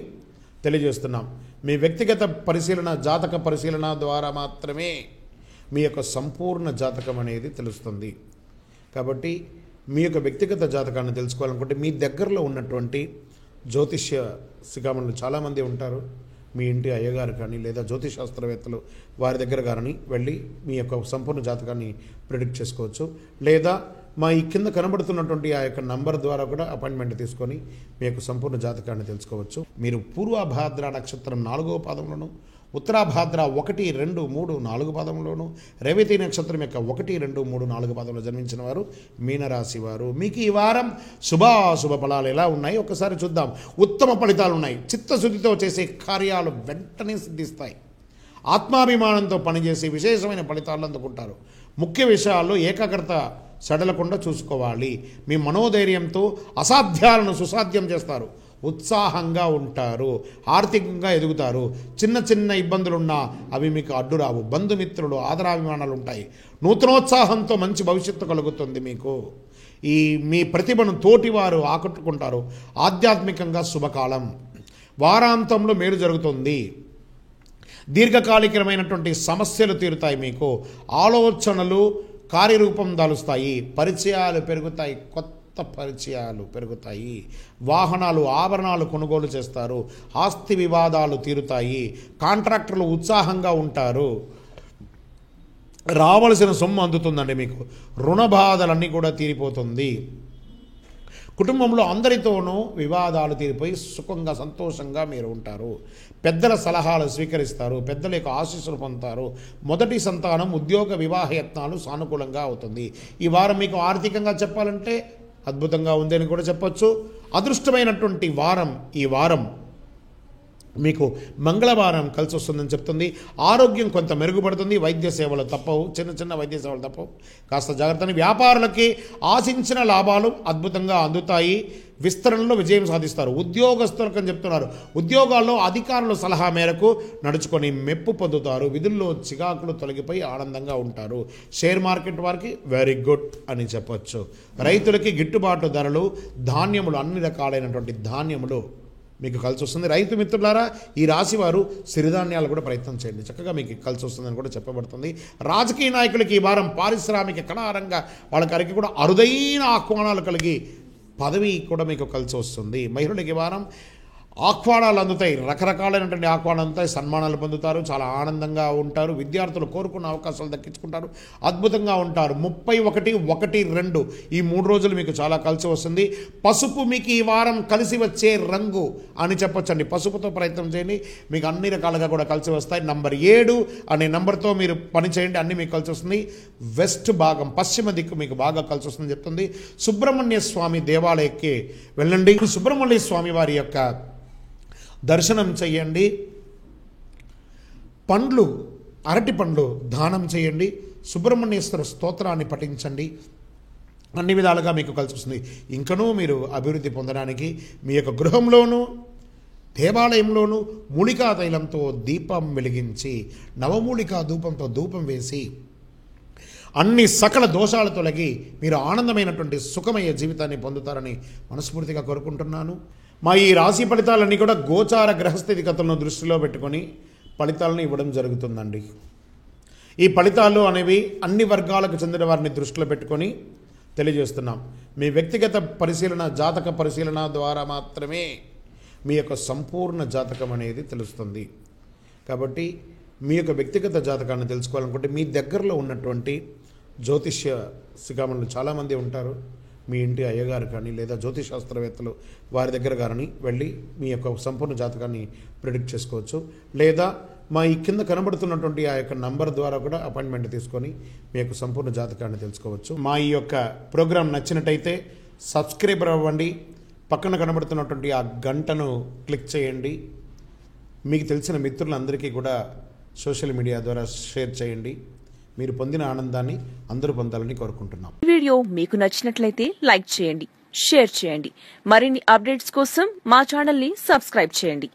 తెలియజేస్తున్నాం. మీ వ్యక్తిగత పరిశీలన, జాతక పరిశీలన ద్వారా మాత్రమే మీ యొక్క సంపూర్ణ జాతకం అనేది తెలుస్తుంది. కాబట్టి మీ యొక్క వ్యక్తిగత జాతకాన్ని తెలుసుకోవాలనుకుంటే మీ దగ్గరలో ఉన్నటువంటి జ్యోతిష్య శిఖామణులు చాలామంది ఉంటారు. మీ ఇంటి అయ్యగారు కానీ లేదా జ్యోతిశాస్త్రవేత్తలు వారి దగ్గర కానీ వెళ్ళి మీ యొక్క సంపూర్ణ జాతకాన్ని ప్రిడిక్ట్ చేసుకోవచ్చు. లేదా మా ఈ కింద కనబడుతున్నటువంటి ఆ యొక్క నంబర్ ద్వారా కూడా అపాయింట్మెంట్ తీసుకొని మీ యొక్క సంపూర్ణ జాతకాన్ని తెలుసుకోవచ్చు. మీరు పూర్వభాద్ర నక్షత్రం 4వ పాదంలోను, ఉత్తరాభాద్ర 1, 2, 3, 4 పాదంలోను, రేవతి నక్షత్రం యొక్క 1, 2, 3, 4 పాదంలో జన్మించిన వారు మీనరాశి వారు. మీకు ఈ వారం శుభాశుభ ఫలాలు ఎలా ఉన్నాయి ఒకసారి చూద్దాం. ఉత్తమ ఫలితాలు ఉన్నాయి. చిత్తశుద్ధితో చేసే కార్యాలు వెంటనే సిద్ధిస్తాయి. ఆత్మాభిమానంతో పనిచేసి విశేషమైన ఫలితాలు అందుకుంటారు. ముఖ్య విషయాల్లో ఏకాగ్రత సడలకుండా చూసుకోవాలి. మీ మనోధైర్యంతో అసాధ్యాలను సుసాధ్యం చేస్తారు. ఉత్సాహంగా ఉంటారు. ఆర్థికంగా ఎదుగుతారు. చిన్న చిన్న ఇబ్బందులున్నా అవి మీకు అడ్డురావు. బంధుమిత్రులు ఆదరాభిమానాలు ఉంటాయి. నూతనోత్సాహంతో మంచి భవిష్యత్తు కలుగుతుంది. మీకు మీ ప్రతిభను తోటివారు ఆకట్టుకుంటారు. ఆధ్యాత్మికంగా శుభకాలం. వారాంతంలో మేలు జరుగుతుంది. దీర్ఘకాలికమైనటువంటి సమస్యలు తీరుతాయి. మీకు ఆలోచనలు కార్యరూపం దాలుస్తాయి. పరిచయాలు పెరుగుతాయి. కొత్త పరిచయాలు పెరుగుతాయి. వాహనాలు, ఆభరణాలు కొనుగోలు చేస్తారు. ఆస్తి వివాదాలు తీరుతాయి. కాంట్రాక్టర్లు ఉత్సాహంగా ఉంటారు. రావలసిన సొమ్ము అందుతుందండి. మీకు రుణ బాధలన్నీ కూడా తీరిపోతుంది. కుటుంబంలో అందరితోనూ వివాదాలు తీరిపోయి సుఖంగా సంతోషంగా మీరు ఉంటారు. పెద్దల సలహాలు స్వీకరిస్తారు. పెద్దల యొక్క ఆశీస్సులు పొందుతారు. మొదటి సంతానం, ఉద్యోగ, వివాహ యత్నాలు సానుకూలంగా అవుతుంది. ఈ వారం మీకు ఆర్థికంగా చెప్పాలంటే అద్భుతంగా ఉంది అని కూడా చెప్పొచ్చు. అదృష్టమైనటువంటి వారం ఈ వారం. మీకు మంగళవారం కలిసి వస్తుందని చెప్తుంది. ఆరోగ్యం కొంత మెరుగుపడుతుంది. వైద్య సేవలు తప్పవు. చిన్న చిన్న వైద్య సేవలు తప్పవు. కాస్త జాగ్రత్తని. వ్యాపారులకి ఆశించిన లాభాలు అద్భుతంగా అందుతాయి. విస్తరణలో విజయం సాధిస్తారు. ఉద్యోగస్తులకు అని చెప్తున్నారు. ఉద్యోగాల్లో అధికారుల సలహా మేరకు నడుచుకొని మెప్పు పొందుతారు. విధుల్లో చికాకులు తొలగిపోయి ఆనందంగా ఉంటారు. షేర్ మార్కెట్ వారికి వెరీ గుడ్ అని చెప్పొచ్చు. రైతులకి గిట్టుబాటు ధరలు, ధాన్యములు, అన్ని రకాలైనటువంటి ధాన్యములు మీకు కలిసి వస్తుంది. రైతు మిత్రులారా, ఈ రాశి వారు సిరిధాన్యాలు కూడా ప్రయత్నం చేయండి. చక్కగా మీకు కలిసి వస్తుందని కూడా చెప్పబడుతుంది. రాజకీయ నాయకులకి ఈ వారం పారిశ్రామిక కళారంగ వాళ్ళకి కూడా అరుదైన ఆహ్వానాలు కలిగి పదవి కూడా మీకు కలిసి వస్తుంది. మహిళలకి ఈ వారం ఆహ్వానాలు అందుతాయి. రకరకాలైనటువంటి ఆహ్వానాలు అందుతాయి. సన్మానాలు పొందుతారు. చాలా ఆనందంగా ఉంటారు. విద్యార్థులు కోరుకున్న అవకాశాలు దక్కించుకుంటారు. అద్భుతంగా ఉంటారు. 31, 1, 2 ఈ 3 రోజులు మీకు చాలా కలిసి వస్తుంది. పసుపు మీకు ఈ వారం కలిసి వచ్చే రంగు అని చెప్పొచ్చండి. పసుపుతో ప్రయత్నం చేయండి. మీకు అన్ని రకాలుగా కూడా కలిసి వస్తాయి. నంబర్ 7 అనే నెంబర్తో మీరు పని చేయండి. అన్నీ మీకు కలిసి వస్తుంది. వెస్ట్ భాగం, పశ్చిమ దిక్కు మీకు బాగా కలిసి వస్తుందని చెప్తుంది. సుబ్రహ్మణ్య స్వామి దేవాలయಕ್ಕೆ వెళ్ళండి. సుబ్రహ్మణ్య స్వామి వారి యొక్క దర్శనం చేయండి. పండ్లు, అరటి పండ్లు దానం చేయండి. సుబ్రహ్మణ్యేశ్వర స్తోత్రాన్ని పఠించండి. అన్ని విధాలుగా మీకు కలిసి వస్తుంది. ఇంకనూ మీరు అభివృద్ధి పొందడానికి మీ యొక్క గృహంలోనూ దేవాలయంలోనూ మూలికా తైలంతో దీపం వెలిగించి, నవమూలికా ధూపంతో ధూపం వేసి అన్ని సకల దోషాలు తొలగి మీరు ఆనందమైనటువంటి సుఖమయ జీవితాన్ని పొందుతారని మనస్ఫూర్తిగా కోరుకుంటున్నాను. మా ఈ రాశి ఫలితాలన్నీ కూడా గోచార గ్రహస్థితిగతులను దృష్టిలో పెట్టుకొని ఫలితాలను ఇవ్వడం జరుగుతుందండి. ఈ ఫలితాలు అనేవి అన్ని వర్గాలకు చెందిన వారిని దృష్టిలో పెట్టుకొని తెలియజేస్తున్నాం. మీ వ్యక్తిగత పరిశీలన, జాతక పరిశీలన ద్వారా మాత్రమే మీ యొక్క సంపూర్ణ జాతకం అనేది తెలుస్తుంది. కాబట్టి మీ యొక్క వ్యక్తిగత జాతకాన్ని తెలుసుకోవాలనుకుంటే మీ దగ్గరలో ఉన్నటువంటి జ్యోతిష్య శిఖామణులు చాలామంది ఉంటారు. మీ ఇంటి అయ్యగారు కానీ లేదా జ్యోతిశాస్త్రవేత్తలు వారి దగ్గర కానీ వెళ్ళి మీ యొక్క సంపూర్ణ జాతకాన్ని ప్రిడిక్ట్ చేసుకోవచ్చు. లేదా మా ఈ కింద కనబడుతున్నటువంటి ఆ యొక్క నంబర్ ద్వారా కూడా అపాయింట్మెంట్ తీసుకొని మీ యొక్క సంపూర్ణ జాతకాన్ని తెలుసుకోవచ్చు. మా ఈ యొక్క ప్రోగ్రాం నచ్చినట్టయితే సబ్స్క్రైబర్ అవ్వండి. పక్కన కనబడుతున్నటువంటి ఆ గంటను క్లిక్ చేయండి. మీకు తెలిసిన మిత్రులందరికీ కూడా సోషల్ మీడియా ద్వారా షేర్ చేయండి. మీరు పొందిన ఆనందాన్ని అందరూ పొందాలని కోరుకుంటున్నాం. ఈ వీడియో మీకు నచ్చినట్లయితే లైక్ చేయండి, షేర్ చేయండి. మరిన్ని అప్డేట్స్ కోసం మా ఛానల్ ని సబ్స్క్రైబ్ చేయండి.